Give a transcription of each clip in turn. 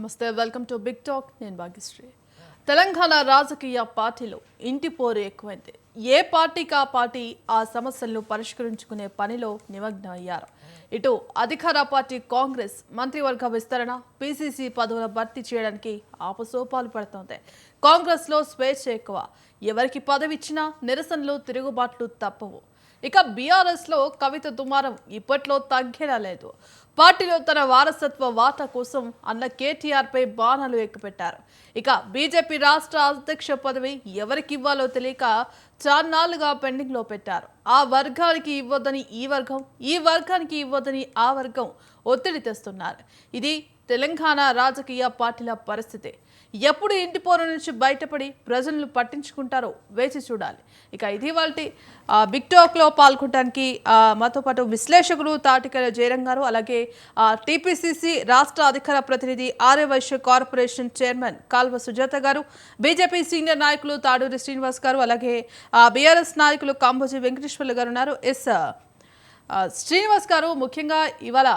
నమస్తే, welcome to big talk. నేను భాగ్యశ్రీ. తెలంగాణ రాజకీయ పార్టీలో ఇంటి పోరు ఎక్కువైంది. ఏ పార్టీకి ఆ పార్టీ ఆ సమస్యలను పరిష్కరించుకునే పనిలో నిమగ్నం అయ్యారు. ఇటు అధికార పార్టీ కాంగ్రెస్ మంత్రివర్గ విస్తరణ, పీసీసీ పదవుల భర్తీ చేయడానికి ఆపసోపాలు పడుతోంది. కాంగ్రెస్లో స్వేచ్ఛ ఎక్కువ. ఎవరికి పదవి ఇచ్చినా నిరసనలు, తిరుగుబాట్లు తప్పవు. ఇక బీఆర్ఎస్లో కవిత దుమారం ఇప్పట్లో తగ్గేలా లేదు. పార్టీలో తన వారసత్వ వాటా కోసం అన్న కేటీఆర్పై బాణాలు ఎక్కుపెట్టారు. ఇక బీజేపీ రాష్ట్ర అధ్యక్ష పదవి ఎవరికి ఇవ్వాలో తెలియక చాన్నాళ్లుగా పెండింగ్లో పెట్టారు. ఆ వర్గానికి ఇవ్వొద్దని ఈ వర్గం, ఈ వర్గానికి ఇవ్వొద్దని ఆ వర్గం ఒత్తిడి తెస్తున్నారు. ఇది తెలంగాణ రాజకీయ పార్టీల పరిస్థితి. ఎప్పుడు ఇంటి పోరు నుంచి బయటపడి ప్రజలను పట్టించుకుంటారో వేచి చూడాలి. ఇక ఇది వాళ్ళ బిగ్ టాక్లో పాల్గొనడానికి మాతో పాటు విశ్లేషకులు తాటికల జయరాం గారు, అలాగే టీపీసీసీ రాష్ట్ర అధికార ప్రతినిధి ఆర్యవైశ్య కార్పొరేషన్ చైర్మన్ కాల్వ సుజాత గారు, బీజేపీ సీనియర్ నాయకులు తాడూరి శ్రీనివాస్ గారు, అలాగే బీఆర్ఎస్ నాయకులు కాంబోజీ వెంకటేశ్వర్లు గారు ఉన్నారు. శ్రీనివాస్ గారు, ముఖ్యంగా ఇవాళ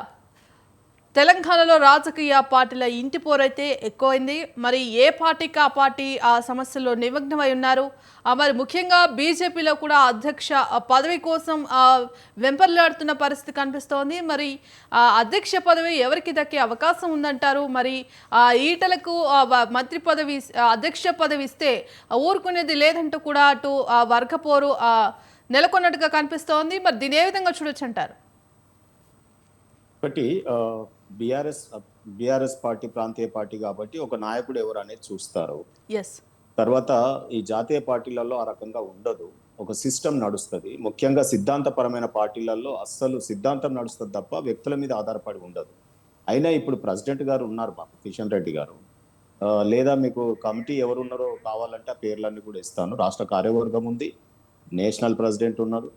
తెలంగాణలో రాజకీయ పార్టీల ఇంటి పోరైతే ఎక్కువైంది. మరి ఏ పార్టీకి ఆ పార్టీ ఆ సమస్యల్లో నిమగ్నమై ఉన్నారు. మరి ముఖ్యంగా బీజేపీలో కూడా అధ్యక్ష పదవి కోసం వెంపర్లాడుతున్న పరిస్థితి కనిపిస్తోంది. మరి అధ్యక్ష పదవి ఎవరికి దక్కే అవకాశం ఉందంటారు? మరి ఈటలకు మంత్రి పదవి, అధ్యక్ష పదవి ఇస్తే ఊరుకునేది లేదంటూ కూడా అటు వర్గపోరు నెలకొన్నట్టుగా కనిపిస్తోంది. మరి దీని ఏ విధంగా చూడొచ్చు అంటారు? ఒకటి, బీఆర్ఎస్ పార్టీ ప్రాంతీయ పార్టీ కాబట్టి ఒక నాయకుడు ఎవరు అనేది చూస్తారు. తర్వాత ఈ జాతీయ పార్టీలలో ఆ రకంగా ఉండదు. ఒక సిస్టమ్ నడుస్తుంది. ముఖ్యంగా సిద్ధాంతపరమైన పార్టీలలో అస్సలు సిద్ధాంతం నడుస్తుంది తప్ప వ్యక్తుల మీద ఆధారపడి ఉండదు. అయినా ఇప్పుడు ప్రెసిడెంట్ గారు ఉన్నారు, మాకు కిషన్ రెడ్డి గారు. లేదా మీకు కమిటీ ఎవరున్నారో కావాలంటే ఆ పేర్లన్నీ కూడా ఇస్తాను. రాష్ట్ర కార్యవర్గం ఉంది, నేషనల్ ప్రెసిడెంట్ ఉన్నారు,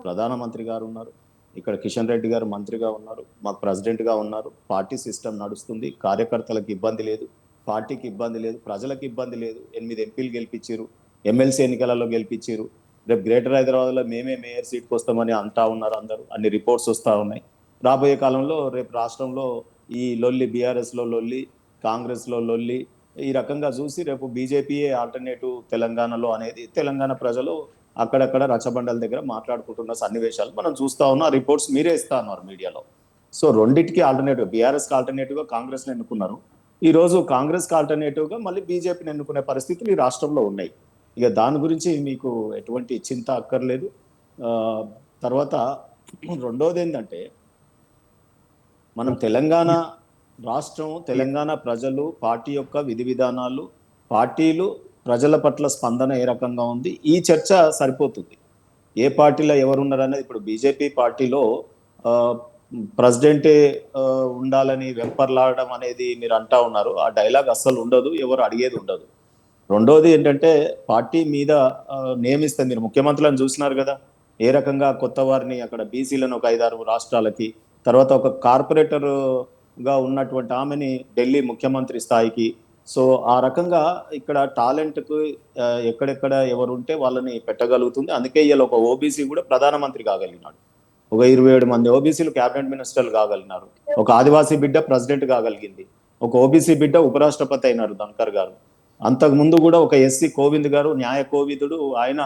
ప్రధానమంత్రి గారు ఉన్నారు, ఇక్కడ కిషన్ రెడ్డి గారు మంత్రిగా ఉన్నారు, మాకు ప్రెసిడెంట్గా ఉన్నారు. పార్టీ సిస్టమ్ నడుస్తుంది. కార్యకర్తలకు ఇబ్బంది లేదు, పార్టీకి ఇబ్బంది లేదు, ప్రజలకు ఇబ్బంది లేదు. 8 ఎంపీలు గెలిపించారు, ఎమ్మెల్సీ ఎన్నికలలో గెలిపించారు. రేపు గ్రేటర్ హైదరాబాద్లో మేమే మేయర్ సీట్కి వస్తామని అంటా ఉన్నారు అందరూ. అన్ని రిపోర్ట్స్ వస్తూ ఉన్నాయి. రాబోయే కాలంలో రేపు రాష్ట్రంలో ఈ లొల్లి, బీఆర్ఎస్లో లొల్లి, కాంగ్రెస్లో లొల్లి, ఈ రకంగా చూసి రేపు బీజేపీయే ఆల్టర్నేటివ్ తెలంగాణలో అనేది తెలంగాణ ప్రజలు అక్కడక్కడ రచ్చబండల దగ్గర మాట్లాడుకుంటున్న సన్నివేశాలు మనం చూస్తా ఉన్నాం. రిపోర్ట్స్ మీరే ఇస్తా ఉన్నారు మీడియాలో. సో రెండింటికి ఆల్టర్నేటివ్, బీఆర్ఎస్కి ఆల్టర్నేటివ్గా కాంగ్రెస్ని ఎన్నుకున్నారు. ఈ రోజు కాంగ్రెస్కి ఆల్టర్నేటివ్గా మళ్ళీ బీజేపీని ఎన్నుకునే పరిస్థితులు ఈ రాష్ట్రంలో ఉన్నాయి. ఇక దాని గురించి మీకు ఎటువంటి చింత అక్కర్లేదు. తర్వాత రెండోది ఏంటంటే, మనం తెలంగాణ రాష్ట్రం, తెలంగాణ ప్రజలు, పార్టీ యొక్క విధి విధానాలు, పార్టీలు, ప్రజల పట్ల స్పందన ఏ రకంగా ఉంది, ఈ చర్చ సరిపోతుంది. ఏ పార్టీలో ఎవరున్నారు అనేది. ఇప్పుడు బీజేపీ పార్టీలో ప్రెసిడెంటే ఉండాలని వెంపర్లాడడం అనేది మీరు అంటా ఉన్నారు. ఆ డైలాగ్ అస్సలు ఉండదు, ఎవరు అడిగేది ఉండదు. రెండోది ఏంటంటే, పార్టీ మీద నియమిస్తే, మీరు ముఖ్యమంత్రులను చూసినారు కదా ఏ రకంగా కొత్త వారిని అక్కడ బీసీలను ఒక 5-6 రాష్ట్రాలకి, తర్వాత ఒక కార్పొరేటర్గా ఉన్నటువంటి ఆమెని ఢిల్లీ ముఖ్యమంత్రి స్థాయికి. సో ఆ రకంగా ఇక్కడ టాలెంట్కు ఎక్కడెక్కడ ఎవరు ఉంటే వాళ్ళని పెట్టగలుగుతుంది. అందుకే ఇవాళ ఒక ఓబీసీ కూడా ప్రధానమంత్రి కాగలిగినాడు. ఒక 27 మంది ఓబీసీలు క్యాబినెట్ మినిస్టర్లు కాగలిగినారు. ఒక ఆదివాసీ బిడ్డ ప్రెసిడెంట్ కాగలిగింది. ఒక ఓబీసీ బిడ్డ ఉపరాష్ట్రపతి అయినారు, ధన్కర్ గారు. అంతకు ముందు కూడా ఒక ఎస్సీ కోవింద్ గారు, న్యాయ కోవిదుడు, ఆయన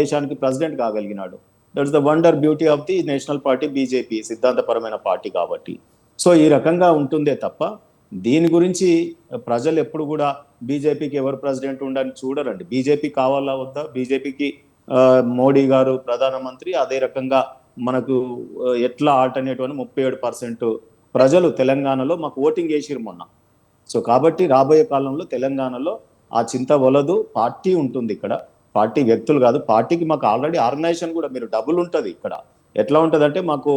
దేశానికి ప్రెసిడెంట్ కాగలిగినాడు. That's the wonder beauty of the national party BJP, సిద్ధాంతపరమైన పార్టీ కాబట్టి. సో ఈ రకంగా ఉంటుందే తప్ప దీని గురించి ప్రజలు ఎప్పుడు కూడా బీజేపీకి ఎవరు ప్రెసిడెంట్ ఉండని చూడరండి. బీజేపీ కావాలా వద్దా, బీజేపీకి మోడీ గారు ప్రధానమంత్రి, అదే రకంగా మనకు ఎట్లా ఆల్టర్నేటివ్ అని 37% ప్రజలు తెలంగాణలో మాకు ఓటింగ్ వేసిరు మొన్న. సో కాబట్టి రాబోయే కాలంలో తెలంగాణలో ఆ చింత వలదు. పార్టీ ఉంటుంది ఇక్కడ, పార్టీ వ్యక్తులు కాదు. పార్టీకి మాకు ఆల్రెడీ ఆర్గనైజేషన్ కూడా మీరు డబుల్ ఉంటుంది ఇక్కడ. ఎట్లా ఉంటుంది అంటే, మాకు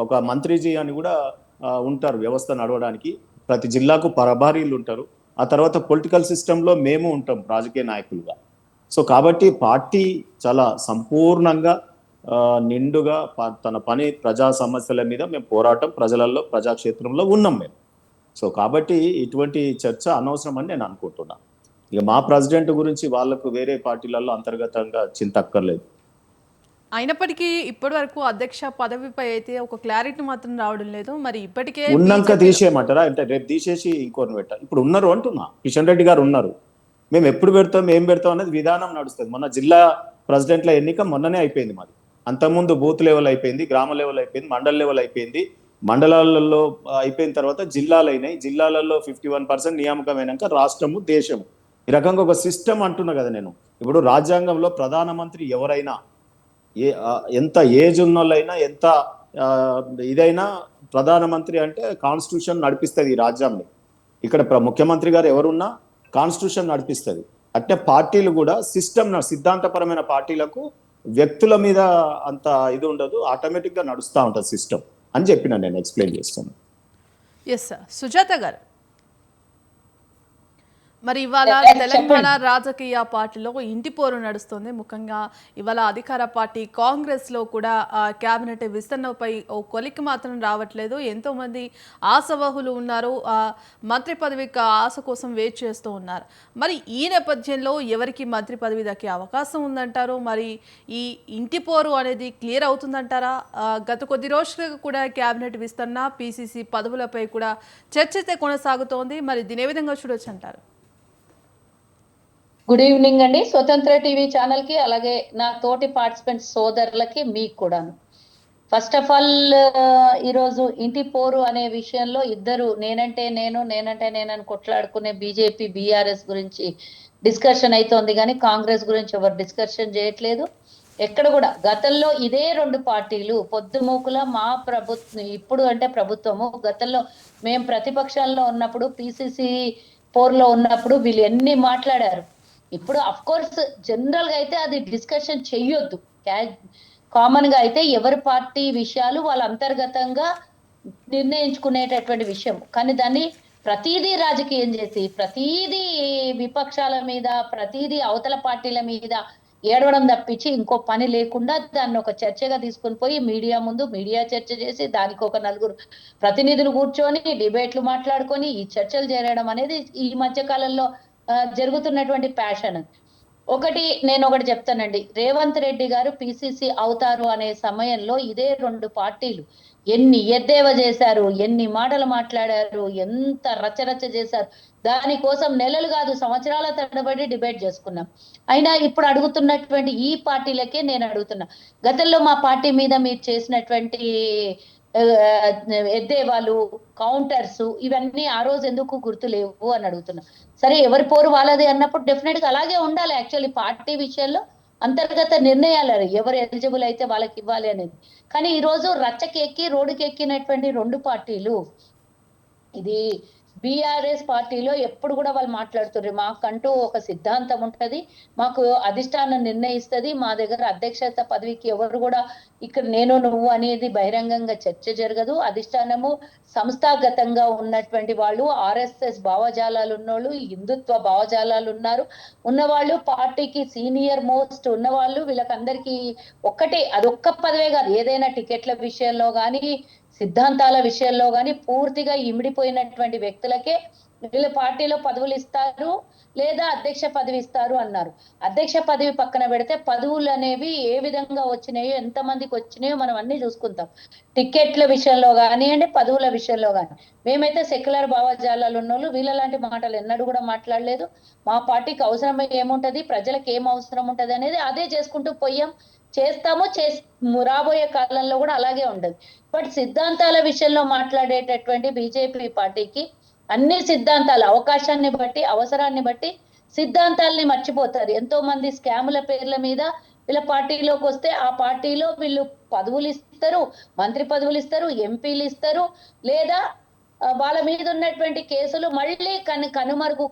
ఒక మంత్రిజీ అని కూడా ఉంటారు వ్యవస్థ నడవడానికి. ప్రతి జిల్లాకు ప్రభారీలు ఉంటారు. ఆ తర్వాత పొలిటికల్ సిస్టంలో మేము ఉంటాం రాజకీయ నాయకులుగా. సో కాబట్టి పార్టీ చాలా సంపూర్ణంగా నిండుగా తన పని, ప్రజా సమస్యల మీద మేము పోరాటం, ప్రజలలో ప్రజాక్షేత్రంలో ఉన్నాం మేము. సో కాబట్టి ఇటువంటి చర్చ అనవసరం అని నేను అనుకుంటున్నా. ఇక మా ప్రెసిడెంట్ గురించి వాళ్ళకు వేరే పార్టీలలో అంతర్గతంగా చింత అక్కర్లేదు. అయినప్పటికీ ఇప్పటి వరకు అధ్యక్ష పదవిపై అయితే ఒక క్లారిటీ మాత్రం రావడం లేదు. మరి ఇప్పటికే ఉన్నాక బీజేపీ తీసేయమంటారా అంటే రేపు తీసేసి ఇంకోరిని పెట్టా ఇప్పుడు ఉన్నారు అంటున్నా కిషన్ రెడ్డి గారు ఉన్నారు మేము ఎప్పుడు పెడతాం ఏం పెడతాం అనేది విధానం నడుస్తుంది మొన్న జిల్లా ప్రెసిడెంట్ల ఎన్నిక మొన్ననే అయిపోయింది మాది అంతకుముందు బూత్ లెవెల్ అయిపోయింది గ్రామ లెవెల్ అయిపోయింది మండల్ లెవెల్ అయిపోయింది మండలాలలో అయిపోయిన తర్వాత జిల్లాలు అయినాయి జిల్లాలలో 51% నియామకమైనాక రాష్ట్రము దేశము ఈ రకంగా ఒక సిస్టమ్ అంటున్నా కదా నేను ఇప్పుడు రాజ్యాంగంలో ప్రధానమంత్రి ఎవరైనా ఎంత ఏజ్ ఉన్న వాళ్ళైనా ఎంత ఆ, ఇదైనా ప్రధానమంత్రి అంటే కాన్స్టిట్యూషన్ నడిపిస్తుంది ఈ రాజ్యాంగం ఇక్కడ ముఖ్యమంత్రి గారు ఎవరున్నా కాన్స్టిట్యూషన్ నడిపిస్తుంది అంటే పార్టీలు కూడా సిస్టమ్ సిద్ధాంతపరమైన పార్టీలకు వ్యక్తుల మీద అంత ఇది ఉండదు ఆటోమేటిక్ గా నడుస్తూ ఉంటుంది సిస్టమ్ అని చెప్పిన నేను ఎక్స్ప్లెయిన్ చేస్తాను ఎస్ సార్. సుజాత గారు, మరి ఇవాళ తెలంగాణ రాజకీయ పార్టీలో ఇంటి పోరు నడుస్తుంది. ముఖ్యంగా ఇవాళ అధికార పార్టీ కాంగ్రెస్లో కూడా కేబినెట్ విస్తరణపై ఓ కొలిక్కి మాత్రం రావట్లేదు. ఎంతో మంది ఆశావహులు ఉన్నారు, మంత్రి పదవికి ఆశ కోసం వెయిట్ చేస్తూ ఉన్నారు. మరి ఈ నేపథ్యంలో ఎవరికి మంత్రి పదవి దక్కే అవకాశం ఉందంటారు? మరి ఈ ఇంటి పోరు అనేది క్లియర్ అవుతుందంటారా? గత కొద్ది రోజులుగా కూడా కేబినెట్ విస్తరణ పిసిసి పదవులపై కూడా చర్చ అయితే కొనసాగుతోంది. మరి దీని ఏ విధంగా చూడొచ్చు అంటారు? గుడ్ ఈవినింగ్ అండి. స్వతంత్ర టీవీ ఛానల్ కి అలాగే నా తోటి పార్టిసిపెంట్స్ సోదరులకి మీకు కూడాను. ఫస్ట్ ఆఫ్ ఆల్ ఈరోజు ఇంటి పోరు అనే విషయంలో ఇద్దరు నేనంటే నేనని కొట్లాడుకునే బీజేపీ బీఆర్ఎస్ గురించి డిస్కషన్ అవుతోంది కానీ కాంగ్రెస్ గురించి ఎవరు డిస్కషన్ చేయట్లేదు. ఎక్కడ కూడా గతంలో ఇదే రెండు పార్టీలు పొద్దుమూకుల మా ప్రభుత్వం ఇప్పుడు అంటే ప్రభుత్వము గతంలో మేము ప్రతిపక్షంలో ఉన్నప్పుడు పిసిసి పోర్లో ఉన్నప్పుడు వీళ్ళు ఎన్ని మాట్లాడారు. ఇప్పుడు అఫ్ కోర్స్ జనరల్ గా అయితే అది డిస్కషన్ చెయ్యొద్దు. కామన్ గా అయితే ఎవరి పార్టీ విషయాలు వాళ్ళ అంతర్గతంగా నిర్ణయించుకునేటటువంటి విషయం. కానీ దాన్ని ప్రతిదీ రాజకీయం చేసి ప్రతిదీ విపక్షాల మీద ప్రతిదీ అవతల పార్టీల మీద ఏడవడం తప్పించి ఇంకో పని లేకుండా దాన్ని ఒక చర్చగా తీసుకొని పోయి మీడియా ముందు మీడియా చర్చ చేసి దానికి ఒక నలుగురు ప్రతినిధులు కూర్చొని డిబేట్లు మాట్లాడుకొని ఈ చర్చలు చేరడం అనేది ఈ మధ్య కాలంలో జరుగుతున్నటువంటి ప్యాషన్. నేను ఒకటి చెప్తానండి, రేవంత్ రెడ్డి గారు పిసిసి అవుతారు అనే సమయంలో ఇదే రెండు పార్టీలు ఎన్ని ఎద్దేవా చేశారు, ఎన్ని మాటలు మాట్లాడారు, ఎంత రచరచ చేశారు. దానికోసం నెలలు కాదు సంవత్సరాల తరబడి డిబేట్ చేసుకున్నాం. అయినా ఇప్పుడు అడుగుతున్నటువంటి ఈ పార్టీలకే నేను అడుగుతున్నా, గతంలో మా పార్టీ మీద మీరు చేసినటువంటి ఎద్దేవాళ్ళు కౌంటర్స్ ఇవన్నీ ఆ రోజు ఎందుకు గుర్తులేవు అని అడుగుతున్నా. సరే ఎవరి పోరు వాళ్ళది అన్నప్పుడు డెఫినెట్ గా అలాగే ఉండాలి. యాక్చువల్లీ పార్టీ విషయంలో అంతర్గత నిర్ణయాలు ఎవరు ఎలిజిబుల్ అయితే వాళ్ళకి ఇవ్వాలి అనేది. కానీ ఈ రోజు రచ్చకెక్కి రోడ్డుకి ఎక్కినటువంటి రెండు పార్టీలు ఇది బీఆర్ఎస్ పార్టీలో ఎప్పుడు కూడా వాళ్ళు మాట్లాడుతున్నారు మాకంటూ ఒక సిద్ధాంతం ఉంటది, మాకు అధిష్టానం నిర్ణయిస్తుంది, మా దగ్గర అధ్యక్షత పదవికి ఎవరు కూడా ఇక్కడ నేను నువ్వు అనేది బహిరంగంగా చర్చ జరగదు. అధిష్టానము సంస్థాగతంగా ఉన్నటువంటి వాళ్ళు ఆర్ఎస్ఎస్ భావజాలాలు ఉన్నోళ్ళు హిందుత్వ భావజాలాలు ఉన్నవాళ్ళు పార్టీకి సీనియర్ మోస్ట్ ఉన్నవాళ్ళు వీళ్ళకందరికీ ఒక్కటే అదొక్క పదవే కాదు ఏదైనా టికెట్ల విషయంలో కానీ సిద్ధాంతాల విషయంలో కానీ పూర్తిగా ఇమిడిపోయినటువంటి వ్యక్తులకే వీళ్ళ పార్టీలో పదవులు ఇస్తారు లేదా అధ్యక్ష పదవి ఇస్తారు అన్నారు. అధ్యక్ష పదవి పక్కన పెడితే పదవులు అనేవి ఏ విధంగా వచ్చినాయో ఎంతమందికి వచ్చినాయో మనం అన్ని చూసుకుంటాం. టికెట్ల విషయంలో కానివ్వండి పదవుల విషయంలో కానీ మేమైతే సెక్యులర్ భావజాలాలు ఉన్నోళ్ళు వీళ్ళ లాంటి మాటలు ఎన్నడూ కూడా మాట్లాడలేదు. మా పార్టీకి అవసరం ఏముంటది ప్రజలకు ఏం అవసరం ఉంటది అనేది అదే చేసుకుంటూ పోయాం, చేస్తాము, రాబోయే కాలంలో కూడా అలాగే ఉండదు. బట్ సిద్ధాంతాల విషయంలో మాట్లాడేటటువంటి బీజేపీ పార్టీకి అన్ని సిద్ధాంతాలు అవకాశాన్ని బట్టి అవసరాన్ని బట్టి సిద్ధాంతాలని మర్చిపోతారు. ఎంతో మంది స్కాముల పేర్ల మీద వీళ్ళ పార్టీలోకి వస్తే ఆ పార్టీలో వీళ్ళు పదవులు ఇస్తారు, మంత్రి పదవులు ఇస్తారు, ఎంపీలు ఇస్తారు, లేదా వాళ్ళ మీద ఉన్నటువంటి కేసులు మళ్ళీ కనుమరుగు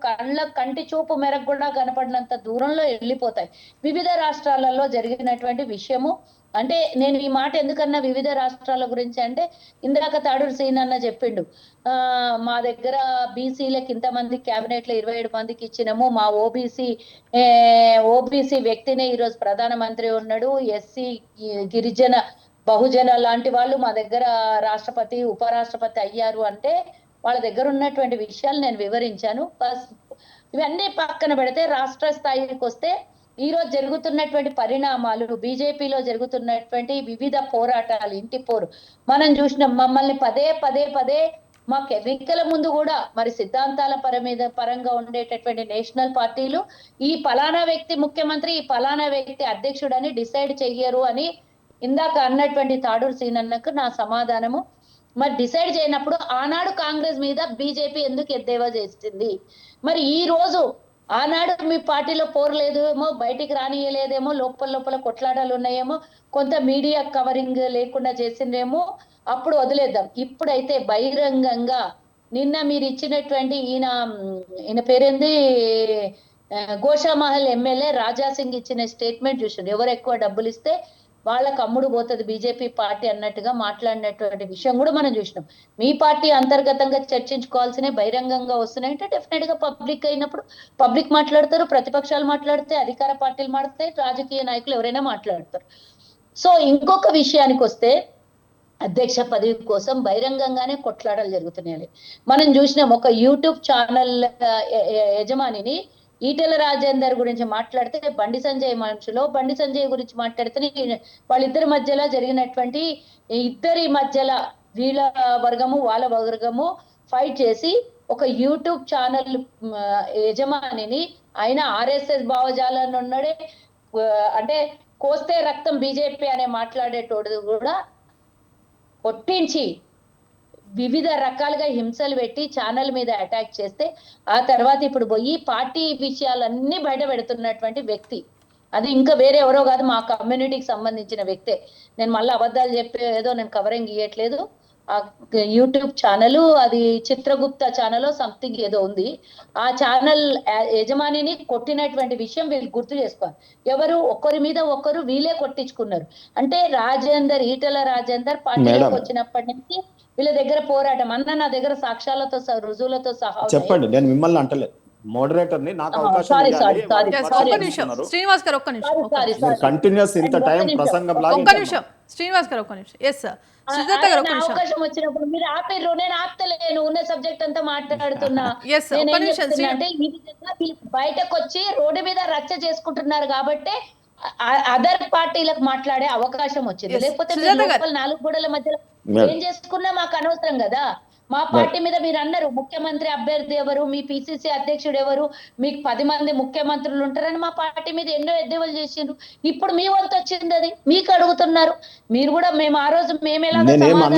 కంటి చూపు మేరకు కూడా కనపడినంత దూరంలో వెళ్ళిపోతాయి. వివిధ రాష్ట్రాలలో జరిగినటువంటి విషయము అంటే నేను ఈ మాట ఎందుకన్నా వివిధ రాష్ట్రాల గురించి అంటే ఇందాక తాడూరు సీనన్న చెప్పిండు మా దగ్గర బీసీలకు ఇంతమంది క్యాబినెట్ లో 27 మందికి ఇచ్చినాము, మా ఓబీసీ వ్యక్తినే ఈరోజు ప్రధానమంత్రి ఉన్నాడు, ఎస్సీ గిరిజన బహుజన లాంటి వాళ్ళు మా దగ్గర రాష్ట్రపతి ఉపరాష్ట్రపతి అయ్యారు అంటే వాళ్ళ దగ్గర ఉన్నటువంటి విషయాలు నేను వివరించాను. ఇవన్నీ పక్కన పెడితే రాష్ట్ర స్థాయికి వస్తే ఈ రోజు జరుగుతున్నటువంటి పరిణామాలు, బీజేపీలో జరుగుతున్నటువంటి వివిధ పోరాటాలు, ఇంటి పోరు మనం చూసినాం. మమ్మల్ని పదే పదే పదే మాకు ఎన్నికల ముందు కూడా మరి సిద్ధాంతాల పరంగా ఉండేటటువంటి నేషనల్ పార్టీలు ఈ పలానా వ్యక్తి ముఖ్యమంత్రి, ఈ పలానా వ్యక్తి అధ్యక్షుడని డిసైడ్ చెయ్యరు అని ఇందాక అన్నటువంటి తాడూరు సీనన్నకు నా సమాధానము, మరి డిసైడ్ చేయనప్పుడు ఆనాడు కాంగ్రెస్ మీద బీజేపీ ఎందుకు ఎద్దేవా చేసింది? మరి ఈ రోజు ఆనాడు మీ పార్టీలో పోరలేదేమో, బయటికి రానియలేదేమో, లోపల కొట్లాడాలు ఉన్నాయేమో, కొంత మీడియా కవరింగ్ లేకుండా చేసిందేమో, అప్పుడు వదిలేద్దాం. ఇప్పుడైతే బహిరంగంగా నిన్న మీరు ఇచ్చినటువంటి ఈయన పేరేంది, గోషామహల్ ఎమ్మెల్యే రాజాసింగ్ ఇచ్చిన స్టేట్మెంట్ చూసారు. ఎవరు ఎక్కువ డబ్బులు ఇస్తే వాళ్ళకి అమ్ముడు పోతుంది బీజేపీ పార్టీ అన్నట్టుగా మాట్లాడినటువంటి విషయం కూడా మనం చూసినాం. మీ పార్టీ అంతర్గతంగా చర్చించుకోవాల్సిన బహిరంగంగా వస్తున్నాయంటే డెఫినెట్ గా పబ్లిక్ అయినప్పుడు పబ్లిక్ మాట్లాడతారు, ప్రతిపక్షాలు మాట్లాడితే, అధికార పార్టీలు మాట్లాడితే, రాజకీయ నాయకులు ఎవరైనా మాట్లాడతారు. సో ఇంకొక విషయానికి వస్తే అధ్యక్ష పదవి కోసం బహిరంగంగానే కొట్లాటలు జరుగుతున్నాయి. మనం చూసినాం ఒక యూట్యూబ్ ఛానల్ యజమానిని ఈటెల రాజేందర్ గురించి మాట్లాడితే బండి సంజయ్ మనుషులో, బండి సంజయ్ గురించి మాట్లాడితే వాళ్ళిద్దరి మధ్యలో జరిగినటువంటి ఇద్దరి మధ్యలో వీళ్ళ వర్గము వాళ్ళ వర్గము ఫైట్ చేసి ఒక యూట్యూబ్ ఛానల్ యజమానిని, ఆయన ఆర్ఎస్ఎస్ భావజాలను ఉన్నాడే, అంటే కోస్తే రక్తం బీజేపీ అనే మాట్లాడేటోడు కూడా కొట్టించి వివిధ రకాలుగా హింసలు పెట్టి ఛానల్ మీద అటాక్ చేస్తే ఆ తర్వాత ఇప్పుడు పోయి పార్టీ విషయాలన్నీ బయట పెడుతున్నటువంటి వ్యక్తి, అది ఇంకా వేరే ఎవరో కాదు, మా కమ్యూనిటీకి సంబంధించిన వ్యక్తే. నేను మళ్ళీ అబద్ధాలు చెప్పే ఏదో నేను కవరింగ్ ఇవ్వట్లేదు. ఆ యూట్యూబ్ ఛానల్ అది చిత్రగుప్త ఛానల్ సంథింగ్ ఏదో ఉంది. ఆ ఛానల్ యజమానిని కొట్టినటువంటి విషయం వీళ్ళు గుర్తు చేసుకోవాలి. ఎవరు ఒకరి మీద ఒకరు వీళ్ళే కొట్టించుకున్నారు. అంటే రాజేందర్, ఈటెల రాజేందర్ పార్టీలోకి వచ్చినప్పటి నుంచి వీళ్ళ దగ్గర పోరాటం అన్న నా దగ్గర సాక్ష్యాలతో రుజువులతో సహా చెప్పండి. నేను మిమ్మల్ని అంటలేదు, మోడరేటర్ ని, నాకు అవకాశం శ్రీనివాస్ గారు ఒక్క నిమిషం, కంటిన్యూస్ ఇంత టైం ప్రసంగం ఒక్క నిమిషం శ్రీనివాస్ గారు ఒక్క నిమిషం. ఎస్ సార్, సుజాత గారు ఒక్క నిమిషం. అవకాశం వచ్చినప్పుడు మీరు ఆపిర్రు, నేను ఆపుతలేను, ఉన్న సబ్జెక్ట్ అంతా మాట్లాడుతున్నా. అంటే ఈ విధంగా బయటకు వచ్చి రోడ్డు మీద రచ్చ చేసుకుంటున్నారు కాబట్టి అదర్ పార్టీలకు మాట్లాడే అవకాశం వచ్చింది. లేకపోతే నాలుగు గోడల మధ్యలో ఏం చేసుకున్నా మాకు అనవసరం కదా. మా పార్టీ మీద మీరు అన్నారు ముఖ్యమంత్రి అభ్యర్థి ఎవరు, మీ పిసిసి అధ్యక్షుడు ఎవరు, మీకు 10 మంది ముఖ్యమంత్రులు ఉంటారని మా పార్టీ మీద ఎన్నో ఎద్దేవాళ్ళు చేసిండ్రు. ఇప్పుడు మీ వంతు వచ్చింది, అది మీకు అడుగుతున్నారు. మీరు కూడా మేము ఆ రోజు మేమేలా 100 మంది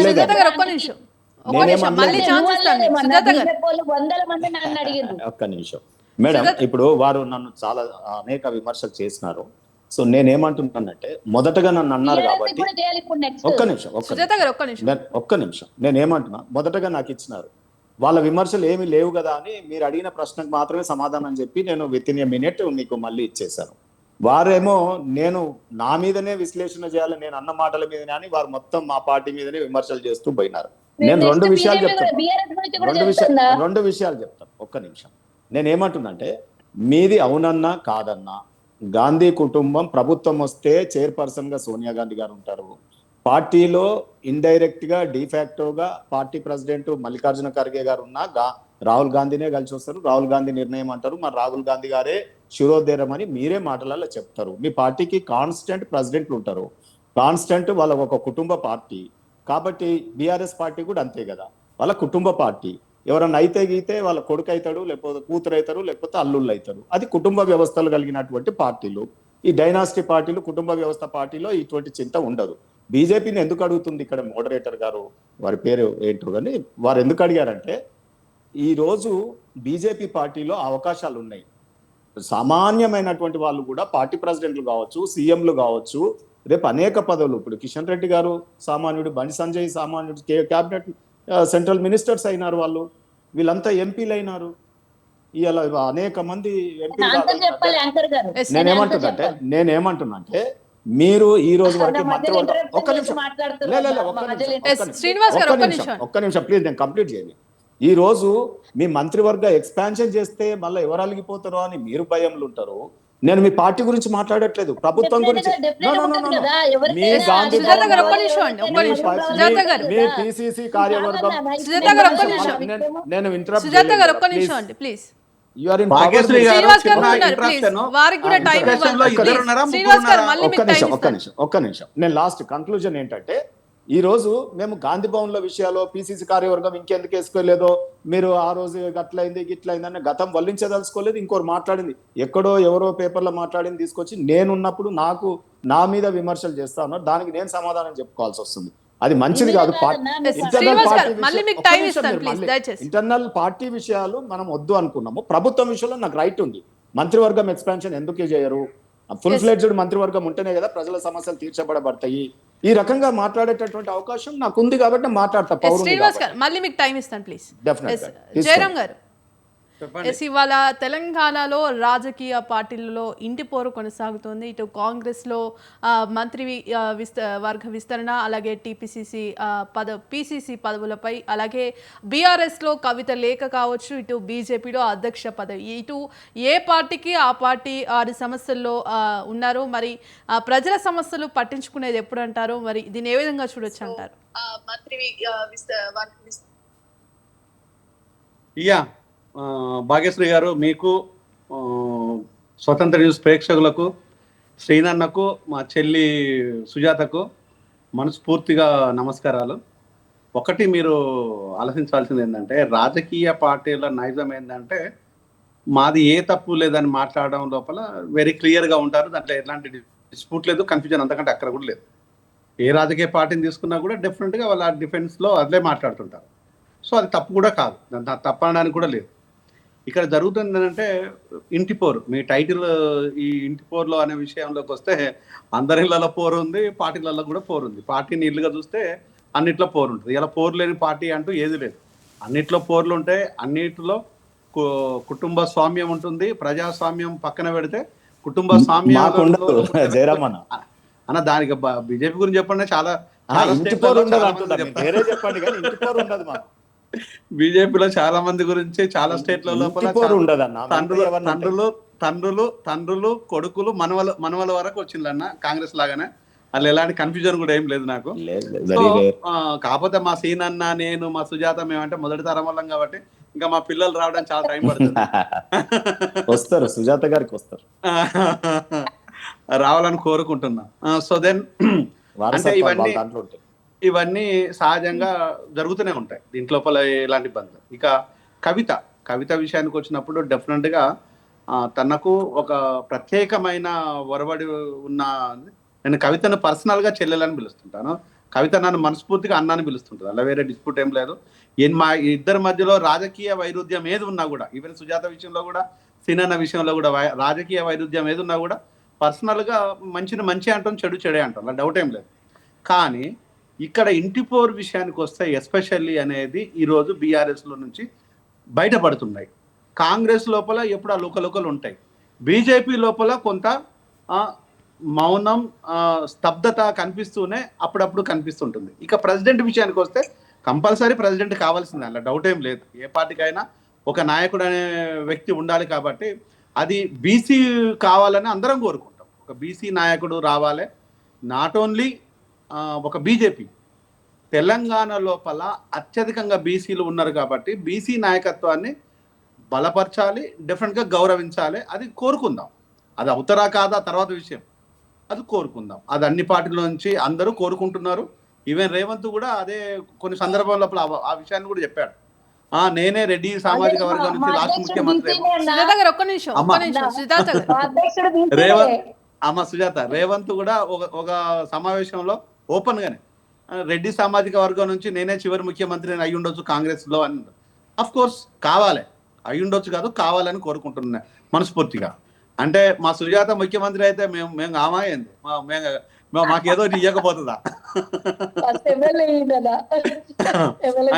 నన్ను అడిగిండ్రు. ఒక్క నిమిషం మేడం, ఇప్పుడు వారు నన్ను చాలా అనేక విమర్శలు చేసినారు. సో నేనేమంటున్నానంటే, మొదటగా నన్ను అన్నారు కాబట్టి ఒక్క నిమిషం నేనేమంటున్నా, మొదటగా నాకు ఇచ్చినారు, వాళ్ళ విమర్శలు ఏమి లేవు కదా అని మీరు అడిగిన ప్రశ్నకు మాత్రమే సమాధానం చెప్పి నేను వితిన్ ఏ మినిట్ మీకు మళ్ళీ ఇచ్చేశాను. వారేమో నేను నా మీదనే విశ్లేషణ చేయాలి, నేను అన్న మాటల మీదనే అని వారు మొత్తం మా పార్టీ మీదనే విమర్శలు చేస్తూ పోయినారు. నేను రెండు విషయాలు చెప్తాను. ఒక్క నిమిషం. నేనేమంటున్నంటే, మీది అవునన్నా కాదన్నా గాంధీ కుటుంబం ప్రభుత్వం వస్తే చైర్పర్సన్ గా సోనియా గాంధీ గారు ఉంటారు. పార్టీలో ఇండైరెక్ట్ గా డిఫాక్టోగా పార్టీ ప్రెసిడెంట్ మల్లికార్జున ఖర్గే గారు ఉన్నా రాహుల్ గాంధీనే కలిసి వస్తారు. రాహుల్ గాంధీ నిర్ణయం అంటారు, మరి రాహుల్ గాంధీ గారే శిరోధేరం అని మీరే మాటలలో చెప్తారు. మీ పార్టీకి కాన్స్టెంట్ ప్రెసిడెంట్లు ఉంటారు, కాన్స్టెంట్ వాళ్ళ ఒక కుటుంబ పార్టీ. కాబట్టి బీఆర్ఎస్ పార్టీ కూడా అంతే కదా, వాళ్ళ కుటుంబ పార్టీ. ఎవరన్నా అయితే గీతే వాళ్ళ కొడుకు అవుతాడు, లేకపోతే కూతురు అవుతారు, లేకపోతే అల్లుళ్ళు అవుతారు. అది కుటుంబ వ్యవస్థలు కలిగినటువంటి పార్టీలు. ఈ డైనాసిటీ పార్టీలు, కుటుంబ వ్యవస్థ పార్టీలో ఇటువంటి చింత ఉండదు. బీజేపీని ఎందుకు అడుగుతుంది ఇక్కడ మోడరేటర్ గారు, వారి పేరు ఏంటో కానీ, వారు ఎందుకు అడిగారంటే, ఈ రోజు బీజేపీ పార్టీలో అవకాశాలు ఉన్నాయి. సామాన్యమైనటువంటి వాళ్ళు కూడా పార్టీ ప్రెసిడెంట్లు కావచ్చు, సీఎంలు కావచ్చు, రేపు అనేక పదవులు. ఇప్పుడు కిషన్ రెడ్డి గారు సామాన్యుడు, బండి సంజయ్ సామాన్యుడు, క్యాబినెట్ సెంట్రల్ మినిస్టర్స్ అయినారు, వాళ్ళు వీళ్ళంతా ఎంపీలు అయినారు. ఇవాళ అనేక మంది ఎంపీలు. నేనేమంటున్నా అంటే మీరు ఈ రోజు వరకు మంత్రివర్గం, ఒక్క నిమిషం ప్లీజ్, నేను కంప్లీట్ చేయాలి. ఈ రోజు మీ మంత్రివర్గ ఎక్స్పాన్షన్ చేస్తే మళ్ళీ ఎవరు అలిగిపోతారో అని మీరు భయంలో ఉంటారు. నేను మీ పార్టీ గురించి మాట్లాడట్లేదు, ప్రభుత్వం గురించి. మీ గాంధీ మీ పిసిసి కార్యవర్గం, నేను interrupt. You are in Bhagyashree power. గారు శ్రీనివాస్ గారు చిన్న ఉన్నారు, please. ఇంట్రప్షన్. వారికి కూడా టైం ఇంట్రప్షన్ లో ఇవ్వండి. ఇద్దరు Please. ఉన్నారా, ముగ్గురు శ్రీనివాస్ గారు ఉన్నారా? మళ్ళీ మీకు టైం ఇస్తాను. ఒక్క నిమిషం నేను లాస్ట్ కంక్లూజన్ ఏంటంటే ఈ రోజు మేము గాంధీ భవన్ల విషయాల్లో పిసిసి కార్యవర్గం ఇంకెందుకు వేసుకోలేదో మీరు ఆ రోజు గట్లయింది గిట్లయింది అని గతం వల్లించదలుచుకోలేదు. ఇంకోరు మాట్లాడింది ఎక్కడో ఎవరో పేపర్లో మాట్లాడింది తీసుకొచ్చి నేనున్నప్పుడు నా మీద విమర్శలు చేస్తా ఉన్నారు, దానికి నేను సమాధానం చెప్పుకోవాల్సి వస్తుంది. అది మంచిది కాదు. శ్రీనివాస్ గారు, మళ్ళీ మీకు టైం ఇస్తాను, ప్లీజ్, దయచేసి. ఇంటర్నల్ పార్టీ విషయాలు మనం వద్దు అనుకున్నాము. ప్రభుత్వం విషయంలో నాకు రైట్ ఉంది. మంత్రివర్గం ఎక్స్పాన్షన్ ఎందుకు చేయరు? ఫుల్ ఫ్లెడ్జ్డ్ మంత్రివర్గం ఉంటేనే కదా ప్రజల సమస్యలు తీర్చబడబడతాయి. ఈ రకంగా మాట్లాడేటటువంటి అవకాశం నాకు ఉంది కాబట్టి మాట్లాడతా. శ్రీనివాస్ గారు, మళ్ళీ మీకు టైం ఇస్తాను, ప్లీజ్. జయరామ్ గారు, ఇవాళ తెలంగాణలో రాజకీయ పార్టీలలో ఇంటి పోరు కొనసాగుతోంది. ఇటు కాంగ్రెస్ లో మంత్రి వర్గ విస్తరణ, అలాగే టీపీసీసీ పీసీసీ పదవులపై, అలాగే బీఆర్ఎస్ లో కవిత లేఖ కావచ్చు, ఇటు బీజేపీలో అధ్యక్ష పదవి, ఇటు ఏ పార్టీకి ఆ పార్టీ 6 సమస్యల్లో ఉన్నారు. మరి ప్రజల సమస్యలు పట్టించుకునేది ఎప్పుడు అంటారు? మరి దీన్ని ఏ విధంగా చూడొచ్చు అంటారు? భాగ్యశ్రీ గారు, మీకు స్వతంత్ర న్యూస్ ప్రేక్షకులకు, శ్రీనన్నకు, మా చెల్లి సుజాతకు మనస్ఫూర్తిగా నమస్కారాలు. ఒకటి మీరు ఆలోచించాల్సింది ఏంటంటే, రాజకీయ పార్టీల నైజం ఏంటంటే మాది ఏ తప్పు లేదని మాట్లాడడం లోపల వెరీ క్లియర్గా ఉంటారు. దాంట్లో ఎలాంటి డిస్ప్యూట్ లేదు, కన్ఫ్యూజన్ అంతకంటే అక్కడ కూడా లేదు. ఏ రాజకీయ పార్టీని తీసుకున్నా కూడా డెఫినెట్గా వాళ్ళ డిఫెన్స్లో అదే మాట్లాడుతుంటారు. సో అది తప్పు కూడా కాదు, దాంట్లో తప్పు అనడానికి కూడా లేదు. ఇక్కడ జరుగుతుంది ఏంటంటే ఇంటి పోరు. మీ టైటిల్ ఈ ఇంటి పోరులో అనే విషయంలోకి వస్తే అందరిళ్ళలో పోరు ఉంది, పార్టీలలో కూడా పోరు ఉంది. పార్టీని ఇల్లుగా చూస్తే అన్నిట్లో పోరు ఉంటుంది. ఇలా పోరు లేని పార్టీ అంటూ ఏది లేదు. అన్నిట్లో పోర్లు ఉంటాయి. అన్నిట్లో కుటుంబ స్వామ్యం ఉంటుంది. ప్రజాస్వామ్యం పక్కన పెడితే కుటుంబ స్వామ్యం అన్న, దానికి బీజేపీ గురించి చెప్పండి. చాలా బీజేపీలో చాలా మంది గురించి చాలా స్టేట్ల లోపల తండ్రులు కొడుకులు మనవల వరకు వచ్చిందన్న. కాంగ్రెస్ లాగానే వాళ్ళు ఎలాంటి కన్ఫ్యూజన్ కూడా ఏం లేదు నాకు. కాకపోతే మా సీనన్న, నేను, మా సుజాత మేమంటే మొదటి తరం వాళ్ళం కాబట్టి ఇంకా మా పిల్లలు రావడానికి చాలా టైం పడుతుంది. వస్తారు, సుజాత గారికి వస్తారు, రావాలని కోరుకుంటున్నా. సో దెన్ అంటే ఇవన్నీ సహజంగా జరుగుతూనే ఉంటాయి దీంట్లోపల ఎలాంటి ఇబ్బందులు. ఇక కవిత విషయానికి వచ్చినప్పుడు డెఫినెట్గా తనకు ఒక ప్రత్యేకమైన ఒరవడి ఉన్న, నేను కవితను పర్సనల్గా చెల్లెలని పిలుస్తుంటాను. కవిత నన్ను మనస్ఫూర్తిగా అన్నాన్ని పిలుస్తుంటుంది. అలా వేరే డిస్ప్యూట్ ఏం లేదు. మా ఇద్దరి మధ్యలో రాజకీయ వైరుధ్యం ఏది ఉన్నా కూడా, ఈవెన్ సుజాత విషయంలో కూడా, సినన్న విషయంలో కూడా రాజకీయ వైరుధ్యం ఏది ఉన్నా కూడా పర్సనల్గా మంచి అంటాం, చెడే అంటాం, అలా డౌట్ ఏం లేదు. కానీ ఇక్కడ ఇంటి పోరు విషయానికి వస్తే ఎస్పెషల్లీ అనేది ఈరోజు బీఆర్ఎస్లో నుంచి బయటపడుతున్నాయి. కాంగ్రెస్ లోపల ఎప్పుడు ఆ లోకలు ఉంటాయి. బీజేపీ లోపల కొంత మౌనం, స్తబ్దత కనిపిస్తూనే అప్పుడప్పుడు కనిపిస్తుంటుంది. ఇక ప్రెసిడెంట్ విషయానికి వస్తే కంపల్సరీ ప్రెసిడెంట్ కావాల్సిందే, అలా డౌట్ ఏం లేదు. ఏ పార్టీకైనా ఒక నాయకుడు అనే వ్యక్తి ఉండాలి కాబట్టి అది బీసీ కావాలని అందరం కోరుకుంటాం. ఒక బీసీ నాయకుడు రావాలి. నాట్ ఓన్లీ ఒక బీజేపీ, తెలంగాణ లోపల అత్యధికంగా బీసీలు ఉన్నారు కాబట్టి బీసీ నాయకత్వాన్ని బలపరచాలి, డెఫినెట్గా గౌరవించాలి. అది కోరుకుందాం. అది అవుతారా కాదా తర్వాత విషయం, అది కోరుకుందాం. అది అన్ని పార్టీల నుంచి అందరూ కోరుకుంటున్నారు. ఈవెన్ రేవంత్ కూడా అదే కొన్ని సందర్భాల లోపల ఆ విషయాన్ని కూడా చెప్పాడు. నేనే రెడ్డి సామాజిక వర్గం నుంచి రాష్ట్ర ముఖ్యమంత్రి. సుజాత, రేవంత్ కూడా ఒక సమావేశంలో ఓపెన్ గానే రెడ్డి సామాజిక వర్గం నుంచి నేనే చివరి ముఖ్యమంత్రి అయి ఉండొచ్చు కాంగ్రెస్ లో అని. అఫ్ కోర్స్ కావాలి, అయి ఉండొచ్చు కాదు, కావాలని కోరుకుంటున్నా మనస్ఫూర్తిగా. అంటే మా సుజాత ముఖ్యమంత్రి అయితే మేము కామాయింది, మాకేదో ఇవ్వకపోతుందా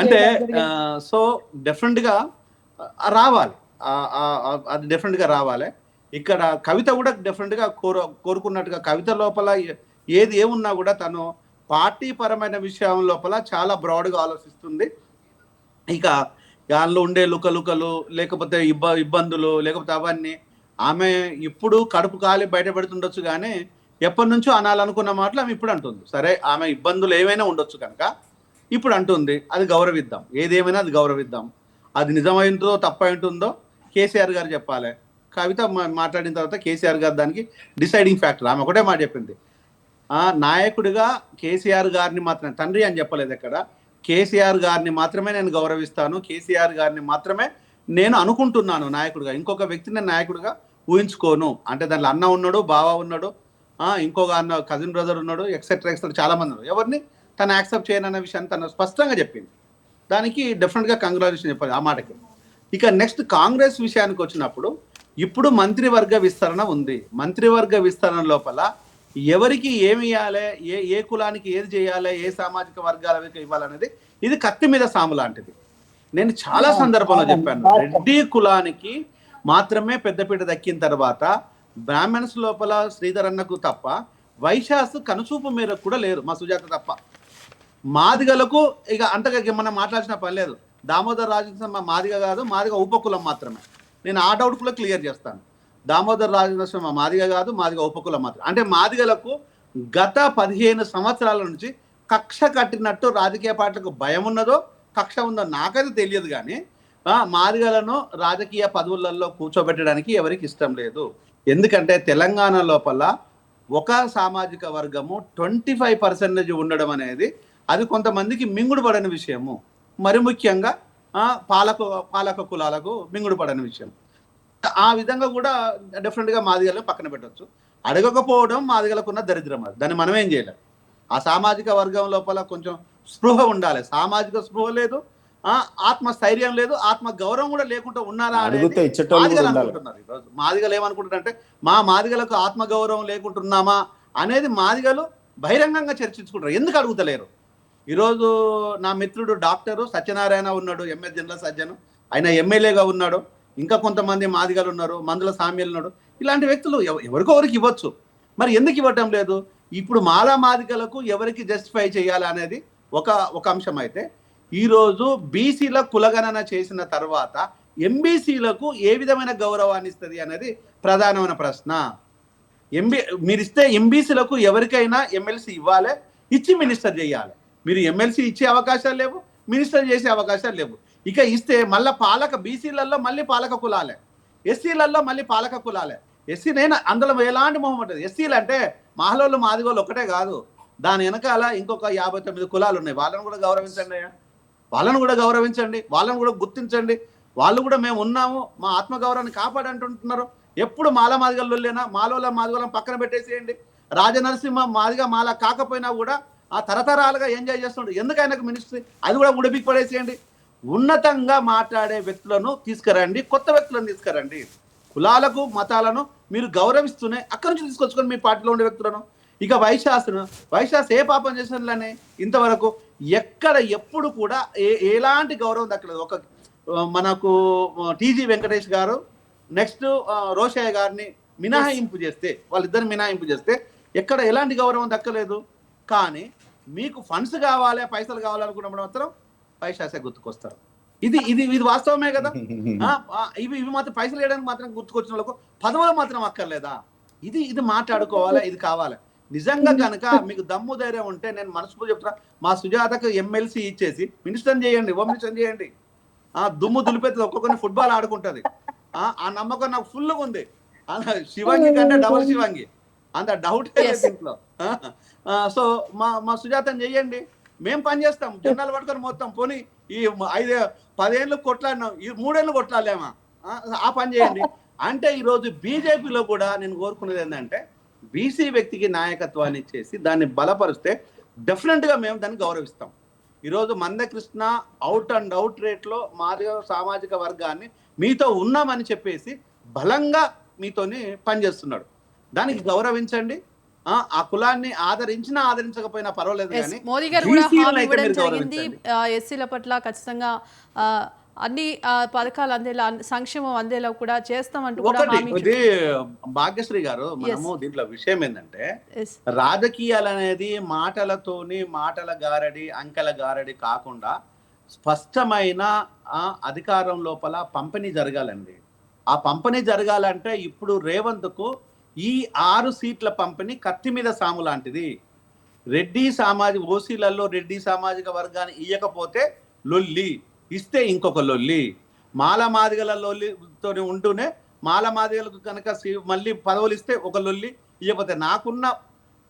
అంటే. సో డెఫినెట్ గా రావాలి, అది డెఫినెట్ గా రావాలి. ఇక్కడ కవిత కూడా డెఫినెట్ గా కోరుకున్నట్టుగా కవిత లోపల ఏమున్నా కూడా తను పార్టీ పరమైన విషయం లోపల చాలా బ్రాడ్గా ఆలోచిస్తుంది. ఇక దానిలో ఉండే లుకలు లేకపోతే ఇబ్బందులు లేకపోతే అవన్నీ ఆమె ఇప్పుడు కడుపు కాలి బయట పెడుతుండొచ్చు, కానీ ఎప్పటి నుంచో అనాలనుకున్న మాటలు ఆమె ఇప్పుడు అంటుంది. సరే, ఆమె ఇబ్బందులు ఏమైనా ఉండొచ్చు కనుక ఇప్పుడు అంటుంది, అది గౌరవిద్దాం. ఏదేమైనా అది గౌరవిద్దాం. అది నిజమైందో తప్పైంటుందో కేసీఆర్ గారు చెప్పాలి. కవిత మాట్లాడిన తర్వాత కేసీఆర్ గారు దానికి డిసైడింగ్ ఫ్యాక్టర్. ఆమె ఒకటే మాట చెప్పింది, నాయకుడిగా కేసీఆర్ గారిని మాత్రమే, తండ్రి అని చెప్పలేదు ఎక్కడ, కేసీఆర్ గారిని మాత్రమే నేను గౌరవిస్తాను, కేసీఆర్ గారిని మాత్రమే నేను అనుకుంటున్నాను నాయకుడిగా, ఇంకొక వ్యక్తిని నాయకుడిగా ఊహించుకోను. అంటే దాంట్లో అన్న ఉన్నాడు, బావ ఉన్నాడు, ఇంకొక అన్న కజిన్ బ్రదర్ ఉన్నాడు, ఎక్సెట్రా చాలా మంది ఉన్నారు. ఎవరిని తను యాక్సెప్ట్ చేయనన్న విషయాన్ని తను స్పష్టంగా చెప్పింది. దానికి డెఫినెట్గా కంగ్రాచులేషన్ చెప్పాలి ఆ మాటకి. ఇక నెక్స్ట్ కాంగ్రెస్ విషయానికి వచ్చినప్పుడు, ఇప్పుడు మంత్రివర్గ విస్తరణ ఉంది. మంత్రివర్గ విస్తరణ లోపల ఎవరికి ఏమి ఇవ్వాలి, ఏ కులానికి ఏది చేయాలి, ఏ సామాజిక వర్గాలకు ఇవ్వాలనేది ఇది కత్తి మీద సాము లాంటిది. నేను చాలా సందర్భంలో చెప్పాను, రెడ్డి కులానికి మాత్రమే పెద్దపీట దక్కిన తర్వాత బ్రాహ్మణ్స్ లోపల శ్రీధర్ అన్నకు తప్ప, వైశ్యాస్ కనుచూపు మేరకు కూడా లేరు, మా సుజాత తప్ప. మాదిగలకు ఇక అంతగా మనం మాట్లాడాల్సిన పని లేదు. దామోదర్ రాజనరసింహ మాదిగ కాదు, మాదిగ ఉపకులం మాత్రమే. నేను ఆ డౌట్ కూడా క్లియర్ చేస్తాను. దామోదర్ రాజనరసింహ మాదిగ కాదు, మాదిగ ఉపకులం మాత్రం. అంటే మాదిగలకు గత 15 సంవత్సరాల నుంచి కక్ష కట్టినట్టు రాజకీయ పార్టీలకు భయం ఉన్నదో కక్ష ఉందో నాకైతే తెలియదు, కానీ మాదిగలను రాజకీయ పదవులలో కూర్చోబెట్టడానికి ఎవరికి ఇష్టం లేదు. ఎందుకంటే తెలంగాణ లోపల ఒక సామాజిక వర్గము 25% ఉండడం అది కొంతమందికి మింగుడు పడని విషయము. మరి ముఖ్యంగా పాలక కులాలకు మింగుడు పడని విషయం. ఆ విధంగా కూడా డెఫినెట్గా మాదిగలను పక్కన పెట్టవచ్చు. అడగకపోవడం మాదిగలకు ఉన్న దరిద్రం, అది దాన్ని మనం ఏం చేయలేం. ఆ సామాజిక వర్గం లోపల కొంచెం స్పృహ ఉండాలి. సామాజిక స్పృహ లేదు, ఆత్మస్థైర్యం లేదు, ఆత్మ గౌరవం కూడా లేకుండా ఉన్నారా అనేది మాదిగలు అనుకుంటున్నారు. ఈరోజు మాదిగలు ఏమనుకుంటారంటే, మాదిగలకు ఆత్మ గౌరవం లేకుంటున్నామా అనేది మాదిగలు బహిరంగంగా చర్చించుకుంటారు. ఎందుకు అడుగుతలేరు? ఈరోజు నా మిత్రుడు డాక్టరు సత్యనారాయణ ఉన్నాడు, ఎంఎస్ జనరల్ సర్జన్, ఆయన ఎమ్మెల్యేగా ఉన్నాడు. ఇంకా కొంతమంది మాదిగలు ఉన్నారు, మందుల సామ్యులు ఉన్నాడు. ఇలాంటి వ్యక్తులు ఎవరికి ఇవ్వచ్చు. మరి ఎందుకు ఇవ్వటం లేదు? ఇప్పుడు మాలా మాదిగలకు ఎవరికి జస్టిఫై చేయాలి అనేది ఒక అంశం అయితే, ఈరోజు బీసీల కులగణన చేసిన తర్వాత ఎంబీసీలకు ఏ విధమైన గౌరవాన్ని ఇస్తుంది అనేది ప్రధానమైన ప్రశ్న. మీరు ఇస్తే ఎంబీసీలకు ఎవరికైనా ఎమ్మెల్సీ ఇవ్వాలి, ఇచ్చి మినిస్టర్ చేయాలి. మీరు ఎమ్మెల్సీ ఇచ్చే అవకాశాలు లేవు, మినిస్టర్ చేసే అవకాశాలు లేవు. ఇక ఇస్తే మళ్ళీ బీసీలలో మళ్ళీ పాలక కులాలే, ఎస్సీలలో మళ్ళీ పాలక కులాలే. ఎస్సీనైనా అందులో ఎలాంటి మొహం ఉంటుంది. ఎస్సీలు అంటే మహిళలు మాదిగోళ్ళు ఒకటే కాదు, దాని వెనకాల ఇంకొక 59 కులాలు ఉన్నాయి. వాళ్ళను కూడా గౌరవించండి అయ్యా, వాళ్ళను కూడా గౌరవించండి, వాళ్ళను కూడా గుర్తించండి. వాళ్ళు కూడా మేము ఉన్నాము, మా ఆత్మగౌరవాన్ని కాపాడంటుంటున్నారు. ఎప్పుడు మాదిగల్లోలేనా, మాదిగలను పక్కన పెట్టేసేయండి. రాజనరసింహ మాదిగా మాల కాకపోయినా కూడా ఆ తరతరాలుగా ఎంజాయ్ చేస్తుండ్రు. ఎందుకు ఆయనకు మినిస్ట్రీ, అది కూడా ఉడిపికి పడేసేయండి. ఉన్నతంగా మాట్లాడే వ్యక్తులను తీసుకురండి, కొత్త వ్యక్తులను తీసుకురండి. కులాలకు మతాలను మీరు గౌరవిస్తూనే అక్కడి నుంచి తీసుకొచ్చుకొని మీ పార్టీలో ఉండే వ్యక్తులను. ఇక వైశ్యాస్ ఏ పాపం చేసినట్లనే ఇంతవరకు ఎప్పుడు కూడా ఎలాంటి గౌరవం దక్కలేదు. మనకు టీజీ వెంకటేష్ గారు, నెక్స్ట్ రోషయ్య గారిని మినహాయింపు చేస్తే, వాళ్ళిద్దరిని మినహాయింపు చేస్తే ఎక్కడ ఎలాంటి గౌరవం దక్కలేదు. కానీ మీకు ఫండ్స్ కావాలి, పైసలు కావాలనుకున్నప్పుడు మాత్రం వైశ్యాసే గుర్తుకొస్తారు. ఇది వాస్తవమే కదా. ఇవి మాత్రం పైసలు వేయడానికి మాత్రం గుర్తుకొచ్చిన వాళ్ళకు పదవులు మాత్రం అక్కర్లేదా? ఇది మాట్లాడుకోవాలి, ఇది కావాలి. నిజంగా కనుక మీకు దమ్ము ధైర్యం ఉంటే, నేను మనసుకు చెప్తున్నా, మా సుజాతకు ఎమ్మెల్సీ ఇచ్చేసి మినిస్టర్ చేయండి, హోమ్ మినిస్టర్ చేయండి. దుమ్ము దులిపెత్తుంది, ఒక్కొక్కరిని ఫుట్బాల్ ఆడుకుంటది. ఆ నమ్మకం నాకు ఫుల్గా ఉంది. శివంగి కంటే డబల్ శివంగి, అంత డౌట్ లేదు ఇంట్లో. సో మా సుజాతని చెయ్యండి, మేము పని చేస్తాం. జెండాలు పట్టుకొని మొత్తం పోనీ ఈ 10 ఏళ్ళు కొట్లాడినాం, ఈ 3 ఏళ్ళు కొట్లాడలేమా, ఆ పని చేయండి అంటే. ఈరోజు బీజేపీలో కూడా నేను కోరుకునేది ఏంటంటే, బీసీ వ్యక్తికి నాయకత్వాన్ని ఇచ్చేసి దాన్ని బలపరిస్తే డెఫినెట్గా మేము దాన్ని గౌరవిస్తాం. ఈరోజు మందకృష్ణ అవుట్ అండ్ అవుట్ రేట్లో మాదిగ సామాజిక వర్గాన్ని మీతో ఉన్నామని చెప్పేసి బలంగా మీతోని పనిచేస్తున్నాడు. దానికి గౌరవించండి. ఆ కులాన్ని ఆదరించకపోయినా పర్వాలేదు, కానీ మోదీ గారు కూడా హామీ ఇవ్వడం జరిగింది. ఎస్సీల పట్ల ఖచ్చితంగా అన్ని పథకాలు అందేలా, సంక్షేమం అందేలా కూడా చేస్తామంటూ కూడా హామీ. ఇది భాగ్యశ్రీ గారు, మనము దీంట్లో విషయం ఏంటంటే, రాజకీయాలు అనేది మాటల గారడి, అంకెల గారడి కాకుండా స్పష్టమైన అధికారం లోపల పంపిణీ జరగాలండి. ఆ పంపిణీ జరగాలంటే ఇప్పుడు రేవంత్కు ఈ 6 సీట్ల పంపిణీ కత్తి మీద సాము లాంటిది. ఓసీలలో రెడ్డి సామాజిక వర్గాన్ని ఇయ్యకపోతే లొల్లి, ఇస్తే ఇంకొక లొల్లి. మాల మాదిగల లొల్లితో ఉంటూనే మాల మాదిగలకు కనుక మళ్ళీ పదవులు ఇస్తే ఒక లొల్లి ఇవ్వకపోతే నాకున్న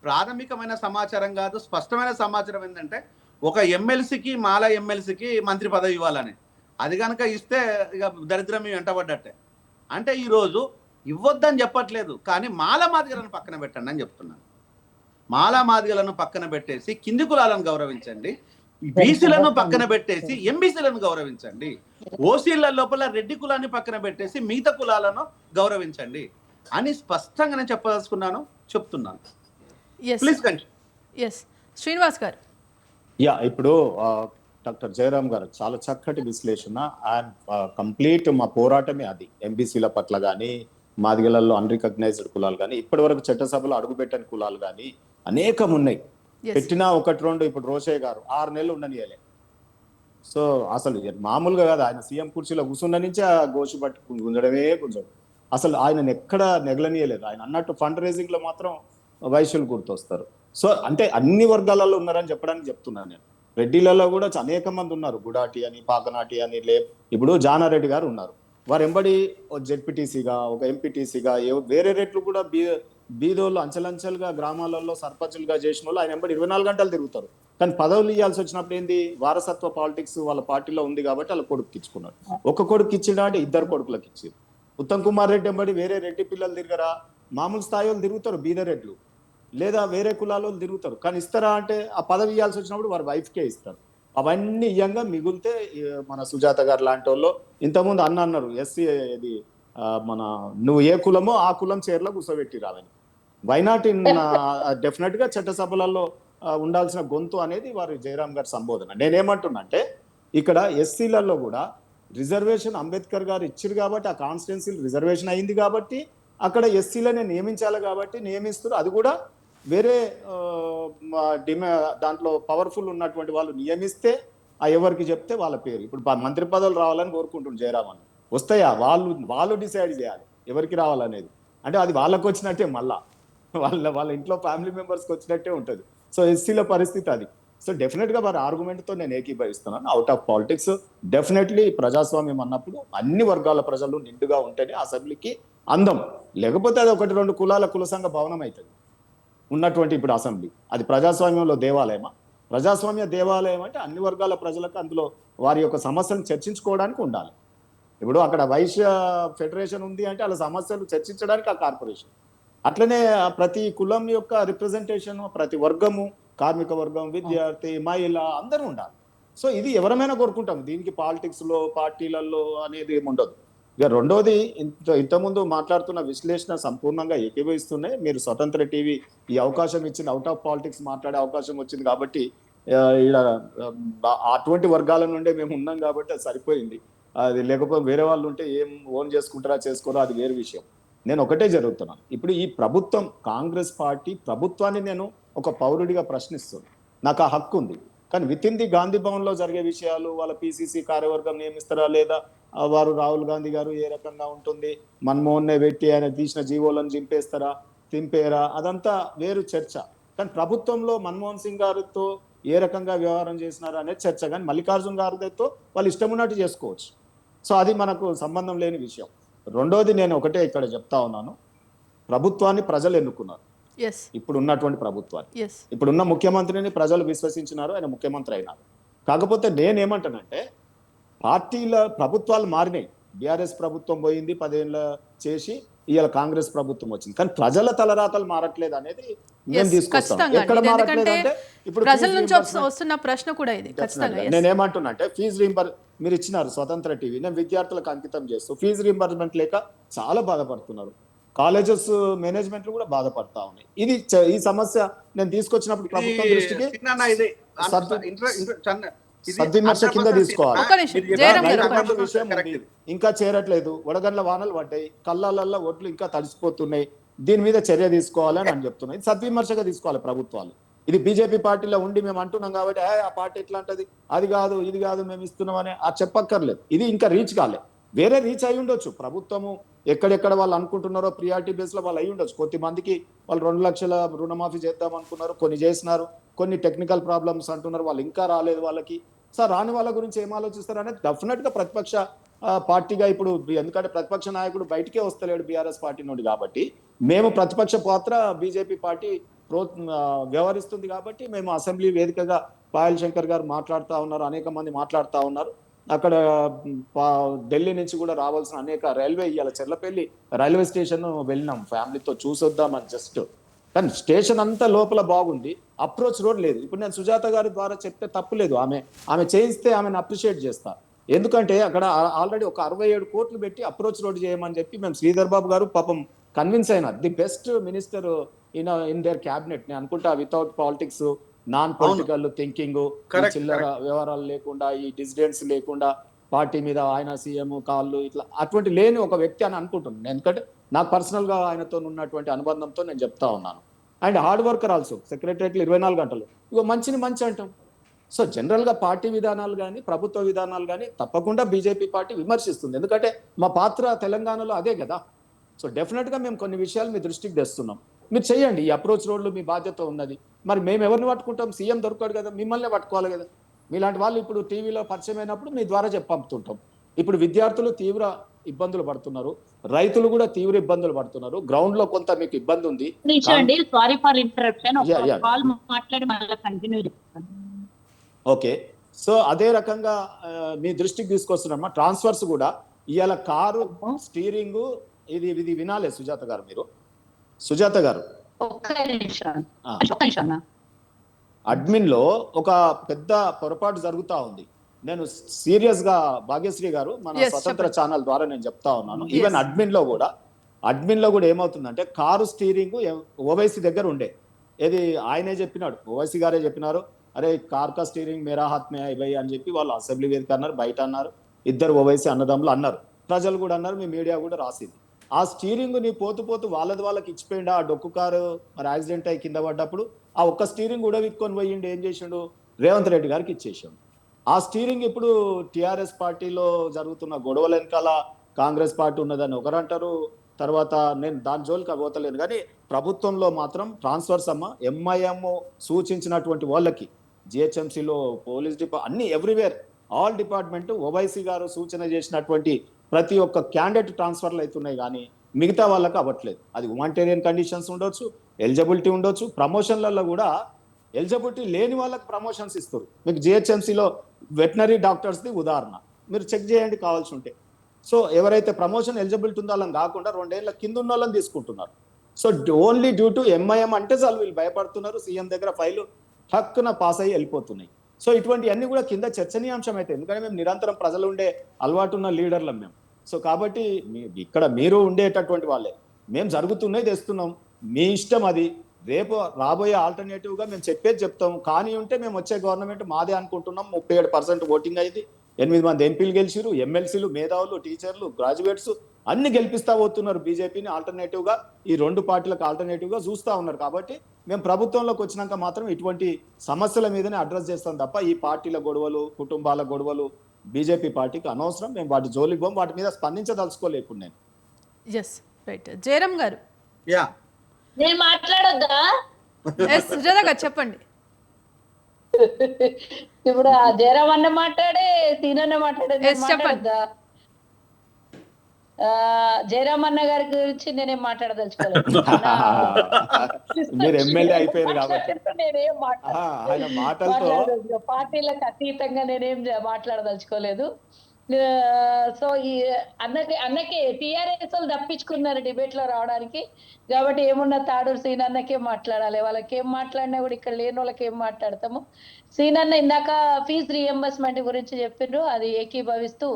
ప్రాథమికమైన సమాచారం కాదు, స్పష్టమైన సమాచారం ఏంటంటే ఒక ఎమ్మెల్సీకి మాల ఎమ్మెల్సీకి మంత్రి పదవి ఇవ్వాలని. అది కనుక ఇస్తే ఇక దరిద్రం వెంటబడ్డట్టే. అంటే ఈరోజు ఇవ్వద్దని చెప్పట్లేదు, కానీ మాల మాదిగలను పక్కన పెట్టండి అని చెప్తున్నాను. మాల మాదిగలను పక్కన పెట్టేసి కింది కులాలను గౌరవించండి, బీసీలను పక్కన పెట్టేసి ఎంబీసీలను గౌరవించండి, ఓసీల లోపల రెడ్డి కులాన్ని పక్కన పెట్టేసి మిగతా కులాలను గౌరవించండి అని స్పష్టంగా నేను చెప్పదలుచుకున్నాను, చెప్తున్నాను. Please continue. శ్రీనివాస్ గారు. ఇప్పుడు డాక్టర్ జయరామ్ గారు చాలా చక్కటి విశ్లేషణ. అండ్ కంప్లీట్ మా పోరాటమే అది. ఎంబీసీల పట్ల కానీ, మాదిగలలో అన్రికగ్నైజ్డ్ కులాలు కానీ, ఇప్పటి వరకు చట్టసభలో అడుగుపెట్టని కులాలు కానీ అనేకం ఉన్నాయి. పెట్టినా ఒకటి రెండు. ఇప్పుడు రోషయ్య గారు 6 నెలలు ఉండనియలే. సో అసలు మామూలుగా కాదు, ఆయన సీఎం కుర్చీలో కూర్చున్న నుంచి ఆ గోషి పట్టి గుంజడమే గుంజడు. అసలు ఆయనను ఎక్కడ నెగలనీయలేదు. ఆయన అన్నట్టు ఫండ్ రేజింగ్ లో మాత్రం వైశ్యులు గుర్తొస్తారు. సో అంటే అన్ని వర్గాలలో ఉన్నారని చెప్పడానికి చెప్తున్నాను నేను. రెడ్డిలలో కూడా అనేక మంది ఉన్నారు, గుడాటి అని, పాకనాటి అని. ఇప్పుడు జానారెడ్డి గారు ఉన్నారు, వారు ఎంబడి జెడ్పీటీసీగా, ఒక ఎంపీటీసీగా, వేరే రేట్లు కూడా బీదోళ్ళు అంచెలంచెలుగా గ్రామాలలో సర్పంచులుగా చేసిన వాళ్ళు ఆయన ఎంబడి 24 గంటలు తిరుగుతారు. కానీ పదవులు ఇవ్వాల్సి వచ్చినప్పుడు ఏంది, వారసత్వ పాలిటిక్స్ వాళ్ళ పార్టీలో ఉంది కాబట్టి వాళ్ళ కొడుకు ఇచ్చుకున్నాడు. ఒక కొడుకు ఇచ్చిండా అంటే 2 కొడుకులకు ఇచ్చారు. ఉత్తమ్ కుమార్ రెడ్డి ఎంబడి వేరే రెడ్డి పిల్లలు తిరగరా, మామూలు స్థాయి వాళ్ళు తిరుగుతారు, బీద రెడ్లు లేదా వేరే కులాలు తిరుగుతారు. కానీ ఇస్తారా అంటే ఆ పదవి ఇవ్వాల్సి వచ్చినప్పుడు వారి వైఫ్కే ఇస్తారు. అవన్నీ ఇయ్యంగా మిగులితే మన సుజాత గారు లాంటి వాళ్ళు ఇంతకుముందు అన్నారు, ఎస్సీ ఇది మన నువ్వు ఏ కులమో ఆ కులం చీరలో కూర్చోబెట్టి రావని. వైనాట్ ఇన్ డెఫినెట్ గా చట్టసభలలో ఉండాల్సిన గొంతు అనేది వారి జయరామ్ గారి సంబోధన. నేనేమంటున్నా అంటే ఇక్కడ ఎస్సీలలో కూడా రిజర్వేషన్ అంబేద్కర్ గారు ఇచ్చారు కాబట్టి ఆ కాన్స్టిట్యున్సీ రిజర్వేషన్ అయింది కాబట్టి అక్కడ ఎస్సీలనే నియమించాలి కాబట్టి నియమిస్తారు. అది కూడా వేరే దాంట్లో పవర్ఫుల్ ఉన్నటువంటి వాళ్ళు నియమిస్తే ఆ ఎవరికి చెప్తే వాళ్ళ పేరు. ఇప్పుడు మంత్రి పదవులు రావాలని కోరుకుంటుంది జయరామ్ అని. వస్తాయా? వాళ్ళు డిసైడ్ చేయాలి ఎవరికి రావాలనేది. అంటే అది వాళ్ళకు వచ్చినట్టే, మళ్ళా వాళ్ళ ఇంట్లో ఫ్యామిలీ మెంబర్స్కి వచ్చినట్టే ఉంటుంది. సో ఎస్సీల పరిస్థితి అది. సో డెఫినెట్ గా వారి ఆర్గ్యుమెంట్తో నేను ఏకీభవిస్తున్నాను. అవుట్ ఆఫ్ పాలిటిక్స్ డెఫినెట్లీ ప్రజాస్వామ్యం అన్నప్పుడు అన్ని వర్గాల ప్రజలు నిండుగా ఉంటేనే అసెంబ్లీకి అందం. లేకపోతే అది 1-2 కులాల కుల సంఘ భవనం అవుతుంది ఉన్నటువంటి ఇప్పుడు అసెంబ్లీ. అది ప్రజాస్వామ్యంలో దేవాలయమా? ప్రజాస్వామ్య దేవాలయం అంటే అన్ని వర్గాల ప్రజలకు అందులో వారి యొక్క సమస్యలను చర్చించుకోవడానికి ఉండాలి. ఇప్పుడు అక్కడ వైశ్య ఫెడరేషన్ ఉంది అంటే వాళ్ళ సమస్యలు చర్చించడానికి ఆ కార్పొరేషన్. అట్లనే ప్రతి కులం యొక్క రిప్రజెంటేషన్, ప్రతి వర్గము, కార్మిక వర్గం, విద్యార్థి, మహిళ అందరూ ఉండాలి. సో ఇది ఎవరమైనా కోరుకుంటాం. దీనికి పాలిటిక్స్ లో పార్టీలలో అనేది ఏమి ఉండదు. ఇక రెండోది, ఇంతకుముందు మాట్లాడుతున్న విశ్లేషణ సంపూర్ణంగా ఏకీభవిస్తున్నాయి. మీరు స్వతంత్ర టీవీ ఈ అవకాశం ఇచ్చింది, అవుట్ ఆఫ్ పాలిటిక్స్ మాట్లాడే అవకాశం వచ్చింది కాబట్టి ఇలా అటువంటి వర్గాల నుండే మేము ఉన్నాం కాబట్టి అది సరిపోయింది. అది లేకపోతే వేరే వాళ్ళు ఉంటే ఏం ఓన్ చేసుకుంటారా చేసుకోరా అది వేరే విషయం. నేను ఒకటే జరుగుతున్నాను. ఇప్పుడు ఈ ప్రభుత్వం, కాంగ్రెస్ పార్టీ ప్రభుత్వాన్ని నేను ఒక పౌరుడిగా ప్రశ్నిస్తున్నాను. నాకు ఆ హక్కు ఉంది. కానీ with in the Gandhi Bhavan లో జరిగే విషయాలు, వాళ్ళ పిసిసి కార్యవర్గం నియమిస్తారా లేదా, వారు రాహుల్ గాంధీ గారు ఏ రకంగా ఉంటుంది, మన్మోహన్ పెట్టి ఆయన తీసిన జీవోలను తింపేరా, అదంతా వేరు చర్చ. కానీ ప్రభుత్వంలో మన్మోహన్ సింగ్ గారితో ఏ రకంగా వ్యవహారం చేసినారా అనేది చర్చ. కానీ మల్లికార్జున్ గారితో వాళ్ళు ఇష్టం ఉన్నట్టు చేసుకోవచ్చు. సో అది మనకు సంబంధం లేని విషయం. రెండోది, నేను ఒకటే ఇక్కడ చెప్తా ఉన్నాను, ప్రభుత్వాన్ని ప్రజలు ఎన్నుకున్నారు. ఇప్పుడు ఉన్నటువంటి ప్రభుత్వాన్ని, ఇప్పుడున్న ముఖ్యమంత్రిని ప్రజలు విశ్వసించినారు, ఆయన ముఖ్యమంత్రి అయినారు. కాకపోతే నేనేమంటానంటే ప్రభుత్వాలు మారినాయి. బీఆర్ఎస్ ప్రభుత్వం పోయింది, 10 ఏళ్ళ చేసి ఇవాళ కాంగ్రెస్ ప్రభుత్వం వచ్చింది. కానీ ప్రజల తలరాతలు మారట్లేదు అనేది నేను తీసుకొస్తాను. ఎక్కడ మారట్లేదు అంటే ఇప్పుడు వస్తున్న ప్రశ్న కూడా ఇది. నేనేమంటున్నా అంటే ఫీజు మీరు ఇచ్చినారు స్వతంత్ర టీవీ, నేను విద్యార్థులకు అంకితం చేస్తూ ఫీజు రీంబర్స్మెంట్ లేక చాలా బాధపడుతున్నారు. కాలేజెస్ మేనేజ్మెంట్లు కూడా బాధపడతా ఉన్నాయి. ఇది ఈ సమస్య నేను తీసుకొచ్చినప్పుడు ప్రభుత్వం దృష్టికి సద్విమర్శ కింద తీసుకోవాలి. ఇంకా చేరట్లేదు, వడగండ్ల వానలు పడ్డాయి, కళ్ళల్లో ఒడ్లు ఇంకా తడిసిపోతున్నాయి, దీని మీద చర్య తీసుకోవాలని అని చెప్తున్నాయి. ఇది సద్విమర్శగా తీసుకోవాలి ప్రభుత్వాలు. ఇది బీజేపీ పార్టీలో ఉండి మేము అంటున్నాం కాబట్టి ఆ పార్టీ ఎట్లా అంటది, అది కాదు ఇది కాదు మేము ఇస్తున్నామని చెప్పక్కర్లేదు. ఇది ఇంకా రీచ్ కాలే. వేరే రీచ్ అయి ఉండొచ్చు. ప్రభుత్వము ఎక్కడెక్కడ వాళ్ళు అనుకుంటున్నారో ప్రియారిటీ బేస్ లో వాళ్ళు అయి ఉండొచ్చు. కొద్దిమందికి వాళ్ళు 2 లక్షల రుణమాఫీ చేద్దాం అనుకున్నారు, కొన్ని చేసినారు, కొన్ని టెక్నికల్ ప్రాబ్లమ్స్ అంటున్నారు, వాళ్ళు ఇంకా రాలేదు వాళ్ళకి. సార్ రాని వాళ్ళ గురించి ఏం ఆలోచిస్తారు అనేది డెఫినెట్ గా ప్రతిపక్ష పార్టీగా ఇప్పుడు ఎందుకంటే ప్రతిపక్ష నాయకుడు బయటికే వస్తలేడు బీఆర్ఎస్ పార్టీ నుండి కాబట్టి మేము ప్రతిపక్ష పాత్ర బీజేపీ పార్టీ వ్యవహరిస్తుంది కాబట్టి మేము అసెంబ్లీ వేదికగా పాయల్ శంకర్ గారు మాట్లాడుతూ ఉన్నారు, అనేక మంది మాట్లాడుతూ ఉన్నారు. అక్కడ ఢిల్లీ నుంచి కూడా రావాల్సిన అనేక రైల్వే ఇవాళ చెర్లపల్లి రైల్వే స్టేషన్ వెళ్ళినాం ఫ్యామిలీతో చూసొద్దామని జస్ట్. కానీ స్టేషన్ అంతా లోపల బాగుంది, అప్రోచ్ రోడ్ లేదు. ఇప్పుడు నేను సుజాత గారి ద్వారా చెప్తే తప్పులేదు, ఆమె చేయిస్తే ఆమెను అప్రిషియేట్ చేస్తా. ఎందుకంటే అక్కడ ఆల్రెడీ ఒక 67 కోట్లు పెట్టి అప్రోచ్ రోడ్ చేయమని చెప్పి మేము శ్రీధర్ బాబు గారు పాపం కన్విన్స్ అయినారు. The best minister in there cabinet నేను అనుకుంటా, without politics, non political thinking, చిల్లర వ్యవహారాలు లేకుండా, ఈ డిసిడెంట్స్ లేకుండా, పార్టీ మీద ఆయన సీఎం కాళ్ళు ఇట్లా అటువంటి లేని ఒక వ్యక్తి అని అనుకుంటున్నాను. ఎందుకంటే నాకు పర్సనల్ గా ఆయనతో ఉన్నటువంటి అనుబంధంతో నేను చెప్తా ఉన్నాను. అండ్ హార్డ్ వర్కర్ ఆల్సో, సెక్రటరియట్లు 24 గంటలు ఇగో మంచిని మంచి అంటాం. సో జనరల్ గా పార్టీ విధానాలు కానీ ప్రభుత్వ విధానాలు కానీ తప్పకుండా బీజేపీ పార్టీ విమర్శిస్తుంది. ఎందుకంటే మా పాత్ర తెలంగాణలో అదే కదా. సో డెఫినెట్ గా మేము కొన్ని విషయాలు మీ దృష్టికి తెస్తున్నాం, మీరు చేయండి. ఈ అప్రోచ్ రోడ్లు మీ బాధ్యత ఉన్నది. మరి మేము ఎవరిని పట్టుకుంటాం? సీఎం దొరకడు కదా, మిమ్మల్నే పట్టుకోవాలి కదా. మీలాంటి వాళ్ళు ఇప్పుడు టీవీలో పరిచయం అయినప్పుడు మీ ద్వారా పంపుతుంటాం. ఇప్పుడు విద్యార్థులు తీవ్ర ఇబ్బందులు పడుతున్నారు, రైతులు కూడా తీవ్ర ఇబ్బందులు పడుతున్నారు. గ్రౌండ్ లో కొంత మీకు ఇబ్బంది ఉంది. Sorry for interruption. Okay, so అదే రకంగా మీ దృష్టికి తీసుకొస్తున్నామా ట్రాన్స్ఫర్స్ కూడా. ఇవాళ కారు స్టీరింగ్ ఇది వినాలే సుజాత గారు, మీరు సుజాత గారు అడ్మిన్ లో ఒక పెద్ద పొరపాటు జరుగుతా ఉంది. నేను సీరియస్ గా భాగ్యశ్రీ గారు మన స్వతంత్ర ఛానల్ ద్వారా నేను చెప్తా ఉన్నాను. ఈవెన్ అడ్మిన్ లో కూడా ఏమవుతుందంటే కారు స్టీరింగ్ ఓవైసీ దగ్గర ఉండే, ఏది ఆయనే చెప్పినాడు, ఓవైసీ గారే చెప్పినారు, అరే కార్ కా స్టీరింగ్ మేరా హాత్ మే హై భయ్ అని చెప్పి వాళ్ళు అసెంబ్లీ వేదిక అన్నారు, బయట అన్నారు, ఇద్దరు ఓవైసీ అన్నదమ్ములు అన్నారు, ప్రజలు కూడా అన్నారు, మీ మీడియా కూడా రాసింది. ఆ స్టీరింగ్ ని పోతూ వాళ్ళకి ఇచ్చిపోయిండు. ఆ డొక్కు కారు మరి యాక్సిడెంట్ అయ్యి కింద పడ్డప్పుడు ఆ ఒక్క స్టీరింగ్ కూడా విక్కొని పోయిండు. ఏం చేసిండు? రేవంత్ రెడ్డి గారికి ఇచ్చేసాడు. ఆ స్టీరింగ్ ఇప్పుడు టిఆర్ఎస్ పార్టీలో జరుగుతున్న గొడవల వెనకాల కాంగ్రెస్ పార్టీ ఉన్నదని ఒకరు అంటారు. తర్వాత నేను దాని జోలికి పోతలేను, కానీ ప్రభుత్వంలో మాత్రం ట్రాన్స్ఫర్స్ అమ్మ ఎంఐఎం సూచించినటువంటి వాళ్ళకి జిహెచ్ఎంసీలో పోలీస్ అన్ని ఎవ్రీవేర్ ఆల్ డిపార్ట్మెంట్ ఓవైసీ గారు సూచన చేసినటువంటి ప్రతి ఒక్క క్యాండిడేట్ ట్రాన్స్ఫర్లు అవుతున్నాయి, కానీ మిగతా వాళ్ళకి అవ్వట్లేదు. అది హ్యుమానిటేరియన్ కండిషన్స్ ఉండొచ్చు, ఎలిజిబిలిటీ ఉండొచ్చు, ప్రమోషన్లలో కూడా ఎలిజిబిలిటీ లేని వాళ్ళకి ప్రమోషన్స్ ఇస్తారు. మీకు జిహెచ్ఎంసీలో వెటనరీ డాక్టర్స్ది ఉదాహరణ మీరు చెక్ చేయండి కావాల్సి ఉంటే. సో ఎవరైతే ప్రమోషన్ ఎలిజిబిలిటీ ఉందో వాళ్ళని కాకుండా 2 ఏళ్ల కింద ఉన్న వాళ్ళని తీసుకుంటున్నారు. So only due to MIM అంటే చాలు వీళ్ళు భయపడుతున్నారు, సీఎం దగ్గర ఫైలు హక్కున పాస్ అయ్యి వెళ్ళిపోతున్నాయి. సో ఇటువంటివన్నీ కూడా కింద చర్చనీయాంశం అయితే, ఎందుకంటే మేము నిరంతరం ప్రజలు ఉండే అలవాటు ఉన్న లీడర్లం మేము. సో కాబట్టి ఇక్కడ మీరు ఉండేటటువంటి వాళ్ళే, మేము జరుగుతున్నాయి తెస్తున్నాం, మీ ఇష్టం అది. రేపు రాబోయే ఆల్టర్నేటివ్ గా మేము చెప్పేది చెప్తాం. కానీ ఉంటే మేము వచ్చే గవర్నమెంట్ మాదే అనుకుంటున్నాం. 37% ఓటింగ్ అయింది, 8 మంది ఎంపీలు గెలిచిరు, ఎమ్మెల్సీలు, మేధావులు, టీచర్లు, గ్రాడ్యుయేట్స్ అన్ని గెలిపిస్తా పోతున్నారు బీజేపీని ఆల్టర్నేటివ్ గా. ఈ 2 పార్టీలకు ఆల్టర్నేటివ్ గా చూస్తా ఉన్నారు. కాబట్టి మేము ప్రభుత్వంలోకి వచ్చినాక మాత్రం ఇటువంటి సమస్యల మీదనే అడ్రస్ చేస్తాం తప్ప ఈ పార్టీల గొడవలు, కుటుంబాల గొడవలు బీజేపీ పార్టీకి అనవసరం. మేము వాటి జోలికి పోం, వాటి మీద స్పందించదలుచుకోలేకుండా నేను. Yes right. జయరాం గారు నేను మాట్లాడొద్దా? సుజాత గారు చెప్పండి. ఇప్పుడు ఆ జయరాం అన్న మాట్లాడే, సీనన్న మాట్లాడే, మాట్లాడొద్దా? జయరాం అన్న గారి గురించి నేనేం మాట్లాడదలుచుకోలేదు. మీరు ఎమ్మెల్యే అయిపోయారు కాబట్టి నేనేం మాట్లాడదలుచుకోలేదు, పార్టీలకు అతీతంగా నేనేం మాట్లాడదలుచుకోలేదు. సో ఈ అన్నకి టిఆర్ఎస్ వాళ్ళు తప్పించుకున్నారు డిబేట్ లో రావడానికి. కాబట్టి ఏమున్నా తాడూరు సీనన్నకే మాట్లాడాలి, వాళ్ళకి ఏం మాట్లాడినా కూడా ఇక్కడ లేని వాళ్ళకి ఏం మాట్లాడతాము. సీనన్న ఇందాక ఫీజు రియంబర్స్మెంట్ గురించి చెప్పిండ్రు, అది ఏకీభవిస్తూ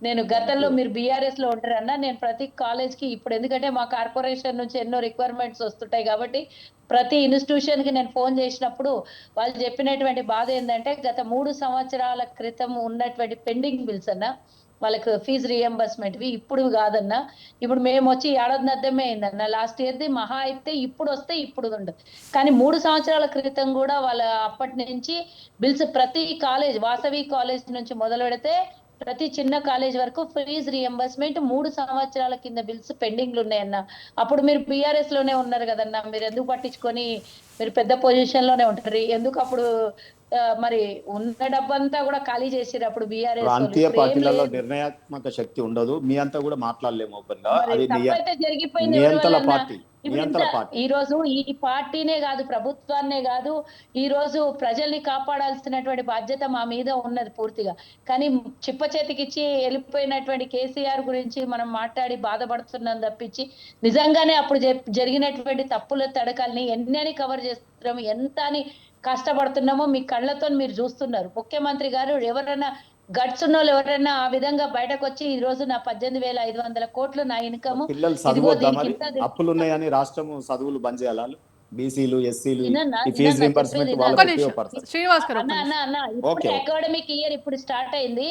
నేను గతంలో మీరు బీఆర్ఎస్ లో ఉంటారన్న, నేను ప్రతి కాలేజ్ కి ఇప్పుడు ఎందుకంటే మా కార్పొరేషన్ నుంచి ఎన్నో రిక్వైర్మెంట్స్ వస్తుంటాయి కాబట్టి ప్రతి ఇన్స్టిట్యూషన్ కి నేను ఫోన్ చేసినప్పుడు వాళ్ళు చెప్పినటువంటి బాధ ఏంటంటే గత 3 సంవత్సరాల క్రితం ఉన్నటువంటి పెండింగ్ బిల్స్ అన్న వాళ్ళకి ఫీజు రియంబర్స్మెంట్ ఇప్పుడు కాదన్నా, ఇప్పుడు మేము వచ్చి 7.5 అయిందన్న, లాస్ట్ ఇయర్ది మహా అయితే ఇప్పుడు వస్తే ఇప్పుడు ఉండదు. కానీ 3 సంవత్సరాల క్రితం కూడా వాళ్ళ అప్పటి నుంచి బిల్స్ ప్రతి కాలేజ్, వాసవి కాలేజ్ నుంచి మొదలు పెడితే ప్రతి చిన్న కాలేజ్ వరకు ఫీజు రియంబర్స్మెంట్ 3 సంవత్సరాల కింద బిల్స్ పెండింగ్లు ఉన్నాయన్న. అప్పుడు మీరు బీఆర్ఎస్ లోనే ఉన్నారు కదన్నా, మీరు ఎందుకు పట్టించుకొని మీరు పెద్ద పొజిషన్ లోనే ఉంటారు, ఎందుకు అప్పుడు మరి ఉన్న డబ్బంతా కూడా ఖాళీ చేసిరు అప్పుడు బీఆర్ఎస్ వాళ్ళు, ప్రాంతీయ ఇప్పుడు ఏం పార్టీలలో లేదు. నిర్ణయాత్మక శక్తి ఉండదు, మీ అంతా కూడా మాట్లాడలేము ఓపెన్ గా, మరి అది తప్పైతే జరిగిపోయింది ఎవరి నియంతల వల్ల? పార్టీ, ఇప్పుడు ఇంత నియంతల పార్టీ. ఈ రోజు ఈ పార్టీనే కాదు, ప్రభుత్వాన్నే కాదు, ఈ రోజు ప్రజల్ని కాపాడాల్సినటువంటి బాధ్యత మా మీద ఉన్నది పూర్తిగా. కానీ చిప్ప చేతికిచ్చి వెళ్ళిపోయినటువంటి కేసీఆర్ గురించి మనం మాట్లాడి బాధపడుతున్నాం తప్పించి, నిజంగానే అప్పుడు జరిగినటువంటి తప్పుల తడకల్ని ఎన్నని కవర్ చేస్తున్నాము, ఎంత అని కష్టపడుతున్నామో మీ కళ్ళతో మీరు చూస్తున్నారు. ముఖ్యమంత్రి గారు ఎవరైనా గట్స్ ఉన్న వాళ్ళు ఎవరైనా ఆ విధంగా బయటకు వచ్చి ఈ రోజు నా 18,500 కోట్లు నా ఇన్కమ్, పిల్లలు ఇదిగో చదవద్దా దీనికి మరి? ఇంత అప్పులు ఉన్నాయని రాష్ట్రం చదువులు బంద్ చేయాలి, బీసీలు ఎస్సీలు వినన్నా ఈ ఫీజు వినన్నా రీంబర్స్మెంట్ చెప్పేది వాళ్ళకు ఒక్క నిమిషం ఉపయోగపడుతుంది. శ్రీనివాస్ గారు, ఒక్క అన్న అన్న నిమిషం. అన్న ఇప్పుడు ఓకే. అకాడమిక్ ఇయర్ ఇప్పుడు స్టార్ట్ అయింది,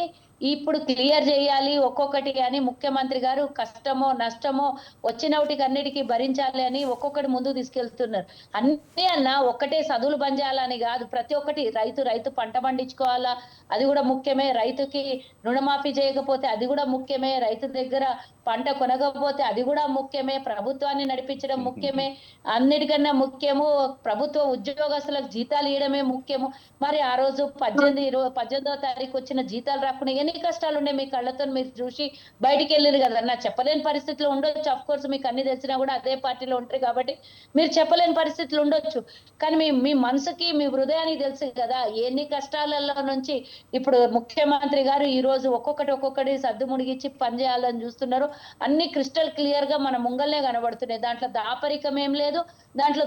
ఇప్పుడు క్లియర్ చేయాలి ఒక్కొక్కటి అని ముఖ్యమంత్రి గారు కష్టమో నష్టమో వచ్చినటికి అన్నిటికీ భరించాలి అని ఒక్కొక్కటి ముందు తీసుకెళ్తున్నారు. అన్నీ అన్న ఒక్కటే చదువులు బంద్ చేయాలని కాదు, ప్రతి ఒక్కటి రైతు పంట పండించుకోవాలా, అది కూడా ముఖ్యమే. రైతుకి రుణమాఫీ చేయకపోతే అది కూడా ముఖ్యమే. రైతు దగ్గర పంట కొనకపోతే అది కూడా ముఖ్యమే. ప్రభుత్వాన్ని నడిపించడం ముఖ్యమే. అన్నిటికన్నా ముఖ్యము ప్రభుత్వ ఉద్యోగస్తులకు జీతాలు ఇవ్వడమే ముఖ్యము. మరి ఆ రోజు 18వ తారీఖు వచ్చిన జీతాలు రాకుండా ఎన్ని కష్టాలు ఉండే మీ కళ్ళతో మీరు చూసి బయటికి వెళ్ళారు కదా. నా చెప్పలేని పరిస్థితిలో ఉండొచ్చు, అఫ్ కోర్స్ మీకు అన్ని తెలిసినా కూడా అదే పార్టీలో ఉంటారు కాబట్టి మీరు చెప్పలేని పరిస్థితులు ఉండొచ్చు. కానీ మీ మనసుకి మీ హృదయానికి తెలుసు కదా ఎన్ని కష్టాలలో నుంచి ఇప్పుడు ముఖ్యమంత్రి గారు ఈ రోజు ఒక్కొక్కటి సర్దు ముడిగిచ్చి పనిచేయాలని చూస్తున్నారు. అన్ని క్రిస్టల్ క్లియర్ గా మన ముంగల్నే కనబడుతున్నాయి. దాంట్లో దాపరికం ఏం లేదు, దాంట్లో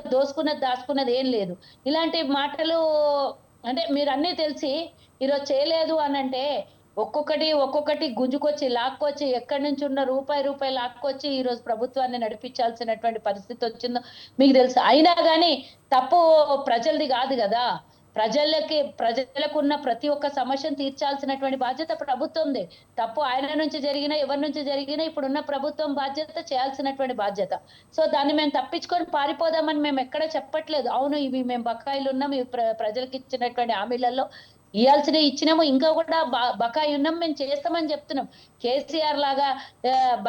దాచుకున్నది ఏం లేదు. ఇలాంటి మాటలు అంటే మీరు అన్ని తెలిసి ఈరోజు చేయలేదు అని అంటే ఒక్కొక్కటి గుంజుకొచ్చి లాక్కొచ్చి ఎక్కడి నుంచి ఉన్న రూపాయి లాక్కొచ్చి ఈ రోజు ప్రభుత్వాన్ని నడిపించాల్సినటువంటి పరిస్థితి వచ్చిందో మీకు తెలుసు. అయినా కానీ తప్పు ప్రజలది కాదు కదా. ప్రజలకు ఉన్న ప్రతి ఒక్క సమస్యను తీర్చాల్సినటువంటి బాధ్యత ప్రభుత్వందే. తప్పు ఆయన నుంచి జరిగినా ఎవరి నుంచి జరిగినా ఇప్పుడున్న ప్రభుత్వం బాధ్యత చేయాల్సినటువంటి బాధ్యత. సో దాన్ని మేము తప్పించుకొని పారిపోదామని మేము ఎక్కడ చెప్పట్లేదు. అవును ఇవి మేము బకాయిలు ఉన్నాం, ఇవి ప్రజలకు ఇచ్చినటువంటి హామీలలో ఇవ్వాల్సినవి ఇచ్చినాము, ఇంకా కూడా బకాయి ఉన్నాం, మేము చేస్తామని చెప్తున్నాం. కేసీఆర్ లాగా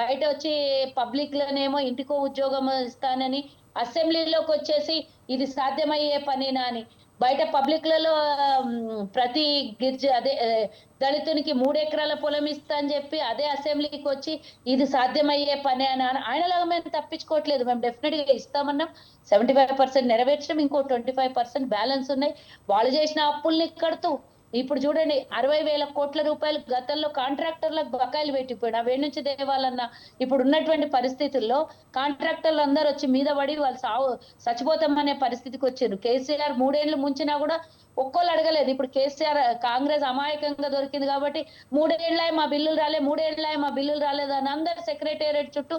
బయట వచ్చి పబ్లిక్ లోనేమో ఇంటికో ఉద్యోగం ఇస్తానని, అసెంబ్లీలోకి వచ్చేసి ఇది సాధ్యమయ్యే పనేనా అని, బయట పబ్లిక్లలో ప్రతి దళితునికి 3 ఎకరాల పొలం ఇస్తా అని చెప్పి అదే అసెంబ్లీకి వచ్చి ఇది సాధ్యమయ్యే పని అని ఆయనలాగా మేము తప్పించుకోవట్లేదు. మేము డెఫినెట్ గా ఇస్తామన్నాం, 75% నెరవేర్చడం, ఇంకో 25% బ్యాలెన్స్ ఉన్నాయి. వాళ్ళు చేసిన అప్పుల్ని కడుతూ ఇప్పుడు చూడండి 60,000 కోట్ల రూపాయలు గతంలో కాంట్రాక్టర్లకు బకాయిలు పెట్టిపోయాడు. అవి నుంచి దేవాలన్నా ఇప్పుడు ఉన్నటువంటి పరిస్థితుల్లో కాంట్రాక్టర్లు అందరూ వచ్చి మీద పడి వాళ్ళు చచ్చిపోతామనే పరిస్థితికి వచ్చారు. కేసీఆర్ 3 ఏళ్ళు ముంచినా కూడా ఒక్కోళ్ళు అడగలేదు. ఇప్పుడు కేసీఆర్ కాంగ్రెస్ అమాయకంగా దొరికింది కాబట్టి 3 ఏళ్ళ మా బిల్లులు రాలేదు అని అందరు సెక్రటేరియట్ చుట్టూ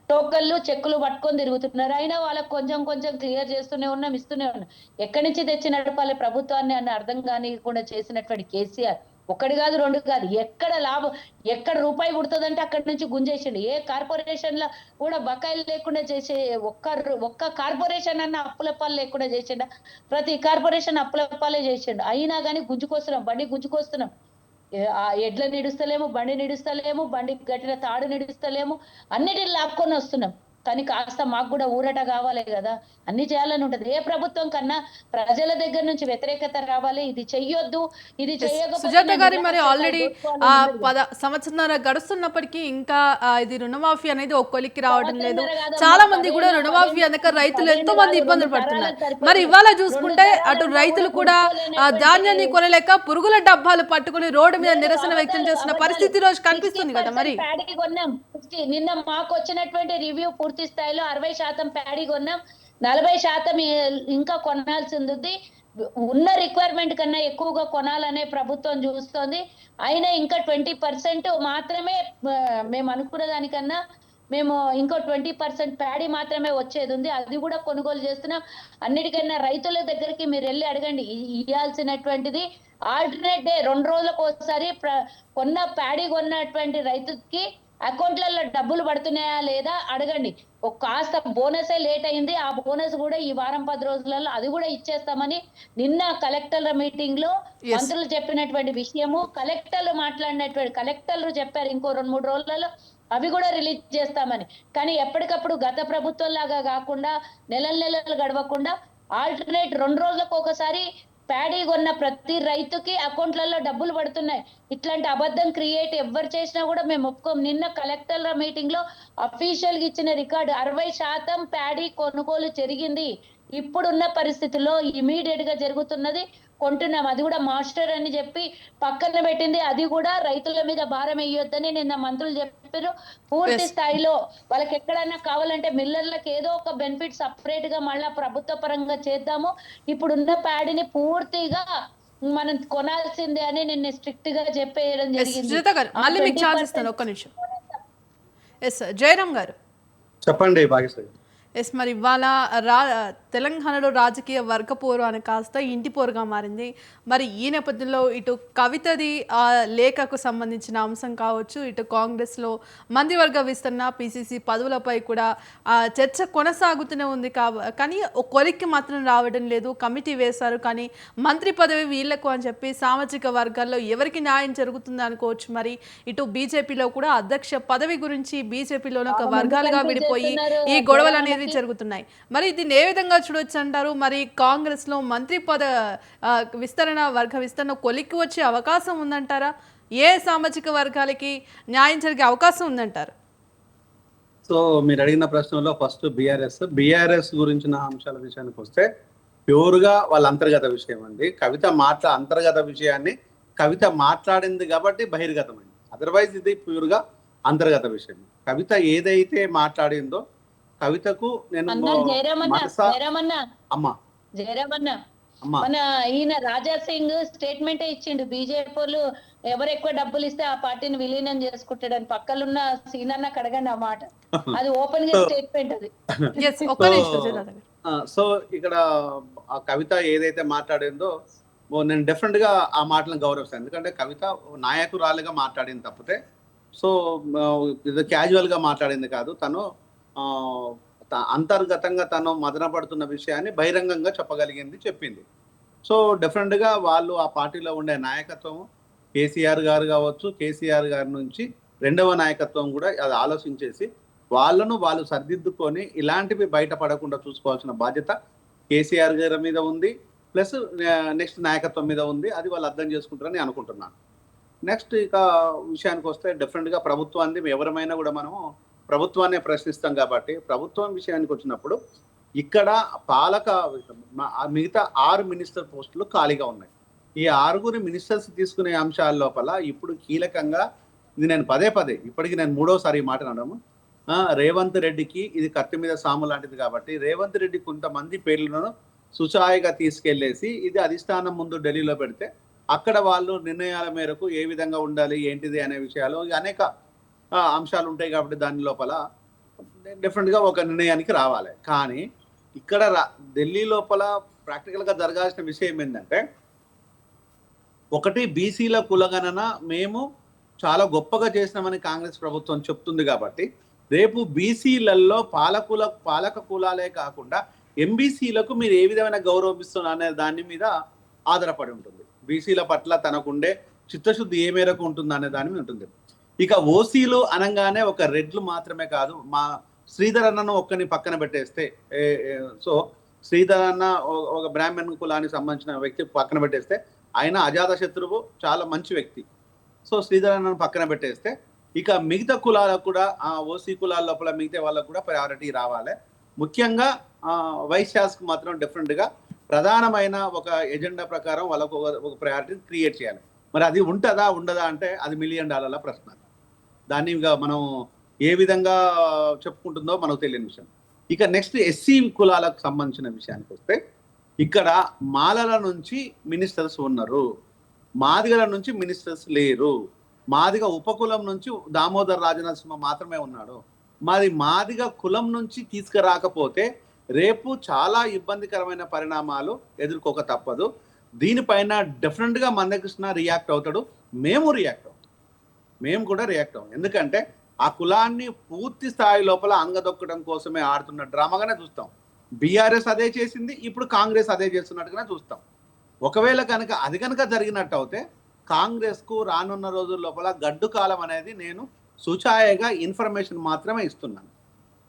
టోకన్లు చెక్కులు పట్టుకొని తిరుగుతున్నారు. అయినా వాళ్ళకి కొంచెం క్లియర్ చేస్తూనే ఉన్నాం, ఇస్తూనే ఉన్నాం. ఎక్కడి నుంచి తెచ్చి నడపాలి ప్రభుత్వాన్ని అని అర్థం కానికుండా చేసినటువంటి కేసీఆర్ ఒకటి కాదు, 2 కాదు, ఎక్కడ రూపాయి పుడుతుందంటే అక్కడి నుంచి గుంజేసిండు. ఏ కార్పొరేషన్ లో కూడా బకాయిలు లేకుండా చేసే ఒక్క కార్పొరేషన్ అన్న అప్పులపాలు లేకుండా చేసిండ? ప్రతి కార్పొరేషన్ అప్పులపాలే చేసిండు. అయినా కానీ బండి గుంజుకొస్తున్నాం. ఆ ఎడ్ల నిడుస్తలేము, బండి గట్టిన తాడు నిడుస్తలేము, అన్నిటిని లాక్కొని వస్తున్నాం. కానీ కాస్త మాకు కూడా ఊరట కావాలి కదా, అన్ని చేయాలని ఉంటది. ఏ ప్రభుత్వం కన్నా ప్రజల దగ్గర నుంచి వ్యతిరేకత రావాలి, ఇది చెయ్యొద్దు, ఇది సుజాత గారి మరి ఆల్రెడీ 10 సంవత్సరాల గడుస్తున్నప్పటికీ ఇంకా ఇది రుణమాఫీ అనేది ఒక్కొలికి రావడం లేదు. చాలా మంది కూడా రుణమాఫీ అనక రైతులు ఎంతో మంది ఇబ్బందులు పడుతున్నారు. మరి ఇవాళ చూసుకుంటే అటు రైతులు కూడా ధాన్యాన్ని కొనలేక పురుగుల డబ్బాలు పట్టుకుని రోడ్డు మీద నిరసన వ్యక్తం చేస్తున్న పరిస్థితి రోజు కనిపిస్తుంది కదా. మరి నిన్న మాకు వచ్చినటువంటి రివ్యూ పూర్తి స్థాయిలో 60% ప్యాడీ కొన్నాం, 40% ఇంకా కొనాల్సి ఉంది. ఉన్న రిక్వైర్మెంట్ కన్నా ఎక్కువగా కొనాలనే ప్రభుత్వం చూస్తోంది. అయినా ఇంకా 20% మాత్రమే మేము అనుకున్న దానికన్నా మేము ఇంకో 20% ప్యాడీ మాత్రమే వచ్చేది ఉంది. అది కూడా కొనుగోలు చేస్తున్నాం. అన్నిటికన్నా రైతుల దగ్గరికి మీరు వెళ్ళి అడగండి, ఇవ్వాల్సినటువంటిది ఆల్టర్నేట్ డే 2 రోజులకు ఒకసారి ప్యాడీ కొన్నటువంటి రైతుకి అకౌంట్లలో డబ్బులు పడుతున్నాయా లేదా అడగండి. కాస్త బోనసే లేట్ అయింది, ఆ బోనస్ కూడా ఈ వారం 10 రోజులలో అది కూడా ఇచ్చేస్తామని నిన్న కలెక్టర్ల మీటింగ్ లో మంత్రులు చెప్పినటువంటి విషయము, కలెక్టర్లు చెప్పారు. ఇంకో 2-3 రోజులలో అవి కూడా రిలీజ్ చేస్తామని. కానీ ఎప్పటికప్పుడు గత ప్రభుత్వం లాగా కాకుండా నెలలు గడవకుండా ఆల్టర్నేట్ 2 రోజులకు ఒకసారి ప్యాడీ కొన్న ప్రతి రైతుకి అకౌంట్లలో డబ్బులు పడుతున్నాయి. ఇట్లాంటి అబద్ధం క్రియేట్ ఎవ్వరు చేసినా కూడా మేము ఒప్పుకోం. నిన్న కలెక్టర్ల మీటింగ్ లో అఫీషియల్ గా ఇచ్చిన రికార్డు 60% ప్యాడీ కొనుగోలు జరిగింది. ఇప్పుడున్న పరిస్థితుల్లో ఇమీడియట్ గా జరుగుతున్నది కొంటున్నాం. అది కూడా మాస్టర్ అని చెప్పి పక్కన పెట్టింది. అది కూడా రైతుల మీద భారం వేయొద్దని నిన్న మంత్రులు చెప్పారు. పూర్తి స్థాయిలో వాళ్ళకి ఎక్కడైనా కావాలంటే మిల్లర్లకు ఏదో ఒక బెనిఫిట్ సపరేట్ గా మళ్ళా ప్రభుత్వ పరంగా చేద్దాము. ఇప్పుడున్న ప్యాడీని పూర్తిగా మనం కొనాల్సిందే అని నిన్న స్ట్రిక్ట్ గా చెప్పేయడం జరిగింది. మళ్ళీ మీకు ఛాన్స్ ఇస్తాను, ఒక్క నిమిషం. ఎస్ జయరామ్ గారు చెప్పండి భాగ్యశ్రీ. ఎస్, మరి ఇవాళ తెలంగాణలో రాజకీయ వర్గ పోరు అని కాస్త ఇంటి పోరుగా మారింది. మరి ఈ నేపథ్యంలో ఇటు కవితది లేఖకు సంబంధించిన అంశం కావచ్చు, ఇటు కాంగ్రెస్లో మంత్రివర్గ విస్తరణ, పిసిసి పదవులపై కూడా చర్చ కొనసాగుతూనే ఉంది. కానీ కొలిక్కి మాత్రం రావడం లేదు. కమిటీ వేశారు కానీ మంత్రి పదవి వీళ్లకు అని చెప్పి సామాజిక వర్గాల్లో ఎవరికి న్యాయం జరుగుతుంది అనుకోవచ్చు. మరి ఇటు బీజేపీలో కూడా అధ్యక్ష పదవి గురించి బీజేపీలోనే ఒక వర్గాలుగా విడిపోయి ఈ గొడవలు అనేది జరుగుతున్నాయి. మరి దీన్ని ఏ విధంగా చూడొచ్చు అంటారు? మరి కాంగ్రెస్ లో మంత్రి వర్గ విస్తరణ కొలిక్కి వచ్చే అవకాశం ఉందంటారా? ఏ సామాజిక వర్గాలకి న్యాయం జరిగే అవకాశం ఉందంటారు? సో మీరు అడిగిన ప్రశ్నలో ఫస్ట్ బీఆర్ఎస్ గురించిన అంశాల విషయానికి వస్తే ప్యూర్గా వాళ్ళ అంతర్గత విషయం అండి. అంతర్గత విషయాన్ని కవిత మాట్లాడింది కాబట్టి బహిర్గతమైంది. అదర్వైజ్ ఇది ప్యూర్గా అంతర్గత విషయం. కవిత ఏదైతే మాట్లాడిందో కవితకు నేను మన ఈయన రాజా సింగ్ స్టేట్మెంట్ ఇచ్చిండు. బీజేపీ ఎవరు ఎక్కువ డబ్బులు ఇస్తే ఆ పార్టీని విలీనం చేసుకుంటాడని. పక్కలున్న సీనన్న కడగండి ఆ మాట. అది ఓపెన్ గా స్టేట్మెంట్ అది. సో ఇక్కడ ఆ కవిత ఏదైతే మాట్లాడిందో నేను డెఫినెట్ గా ఆ మాటలను గౌరవిస్తాను. ఎందుకంటే కవిత నాయకురాలుగా మాట్లాడింది తప్పితే సో క్యాజువల్ గా మాట్లాడింది కాదు. తను అంతర్గతంగా తను మదన పడుతున్న విషయాన్ని బహిరంగంగా చెప్పింది. సో డెఫినెట్ గా వాళ్ళు ఆ పార్టీలో ఉండే నాయకత్వం కేసీఆర్ గారు కావచ్చు, కేసీఆర్ గారి నుంచి రెండవ నాయకత్వం కూడా అది ఆలోచించేసి వాళ్ళు సర్దిద్దుకొని ఇలాంటివి బయటపడకుండా చూసుకోవాల్సిన బాధ్యత కేసీఆర్ గారి మీద ఉంది. ప్లస్ నెక్స్ట్ నాయకత్వం మీద ఉంది. అది వాళ్ళు అర్థం చేసుకుంటారని అనుకుంటున్నాను. నెక్స్ట్ ఇక విషయానికి వస్తే డెఫినెట్ గా ప్రభుత్వాన్ని ఎవరమైనా కూడా మనము ప్రభుత్వాన్ని ప్రశ్నిస్తాం కాబట్టి ప్రభుత్వం విషయానికి వచ్చినప్పుడు ఇక్కడ మిగతా 6 మినిస్టర్ పోస్టులు ఖాళీగా ఉన్నాయి. ఈ 6 మినిస్టర్స్ తీసుకునే అంశాల లోపల ఇప్పుడు కీలకంగా ఇది నేను పదే ఇప్పటికి నేను 3వసారి ఈ మాట అనడము, రేవంత్ రెడ్డికి ఇది కత్తి మీద సాము లాంటిది కాబట్టి రేవంత్ రెడ్డి కొంతమంది పేర్లను సుచాయిగా తీసుకెళ్లేసి ఇది అధిష్టానం ముందు ఢిల్లీలో పెడితే అక్కడ వాళ్ళు నిర్ణయాల మేరకు ఏ విధంగా ఉండాలి ఏంటిది అనే విషయాలు అనేక అంశాలు ఉంటాయి. కాబట్టి దాని లోపల డెఫినెట్గా ఒక నిర్ణయానికి రావాలి. కానీ ఇక్కడ ఢిల్లీ లోపల ప్రాక్టికల్గా జరగాల్సిన విషయం ఏంటంటే, ఒకటి బీసీల కులగణన మేము చాలా గొప్పగా చేసినామని కాంగ్రెస్ ప్రభుత్వం చెప్తుంది. కాబట్టి రేపు బీసీలలో పాలక కులాలే కాకుండా ఎంబీసీలకు మీరు ఏ విధమైన గౌరవం ఇస్తున్నారు అనే దాని మీద ఆధారపడి ఉంటుంది. బీసీల పట్ల తనకుండే చిత్తశుద్ధి ఏ మేరకు ఉంటుంది అనే దాని మీద ఉంటుంది. ఇక ఓసీలు అనగానే ఒక రెడ్లు మాత్రమే కాదు, మా శ్రీధర్ అన్నను ఒక్కని పక్కన పెట్టేస్తే సో శ్రీధర్ అన్న ఒక బ్రాహ్మణ్ కులానికి సంబంధించిన వ్యక్తి పక్కన పెట్టేస్తే ఆయన అజాత శత్రువు, చాలా మంచి వ్యక్తి. సో శ్రీధర్ అన్నను పక్కన పెట్టేస్తే ఇక మిగతా కులాలకు కూడా ఓసీ కులాల లోపల మిగతా వాళ్ళకు కూడా ప్రయారిటీ రావాలి. ముఖ్యంగా వైశ్యాస్కు మాత్రం డెఫినెట్గా ప్రధానమైన ఒక ఎజెండా ప్రకారం వాళ్ళకు ఒక ప్రయారిటీ క్రియేట్ చేయాలి. మరి అది ఉంటుందా ఉండదా అంటే అది $1 మిలియన్ ప్రశ్న. దాన్ని మనం ఏ విధంగా చెప్పుకుంటుందో మనకు తెలియని విషయం. ఇక నెక్స్ట్ ఎస్సీ కులాలకు సంబంధించిన విషయానికి వస్తే ఇక్కడ మాలల నుంచి మినిస్టర్స్ ఉన్నారు, మాదిగల నుంచి మినిస్టర్స్ లేరు. మాదిగ ఉపకులం నుంచి దామోదర్ రాజనరసింహ మాత్రమే ఉన్నాడు. మరి మాదిగ కులం నుంచి తీసుకురాకపోతే రేపు చాలా ఇబ్బందికరమైన పరిణామాలు ఎదుర్కోక తప్పదు. దీనిపైన డెఫినెట్గా మందకృష్ణ రియాక్ట్ అవుతాడు, మేము కూడా రియాక్ట్ అవ్వం. ఎందుకంటే ఆ కులాన్ని పూర్తి స్థాయి లోపల అంగదొక్కడం కోసమే ఆడుతున్న డ్రామాగానే చూస్తాం. బీఆర్ఎస్ అదే చేసింది, ఇప్పుడు కాంగ్రెస్ అదే చేస్తున్నట్టుగానే చూస్తాం. ఒకవేళ కనుక జరిగినట్టు అయితే కాంగ్రెస్కు రానున్న రోజుల లోపల గడ్డు కాలం అనేది నేను సుచాయగా ఇన్ఫర్మేషన్ మాత్రమే ఇస్తున్నాను.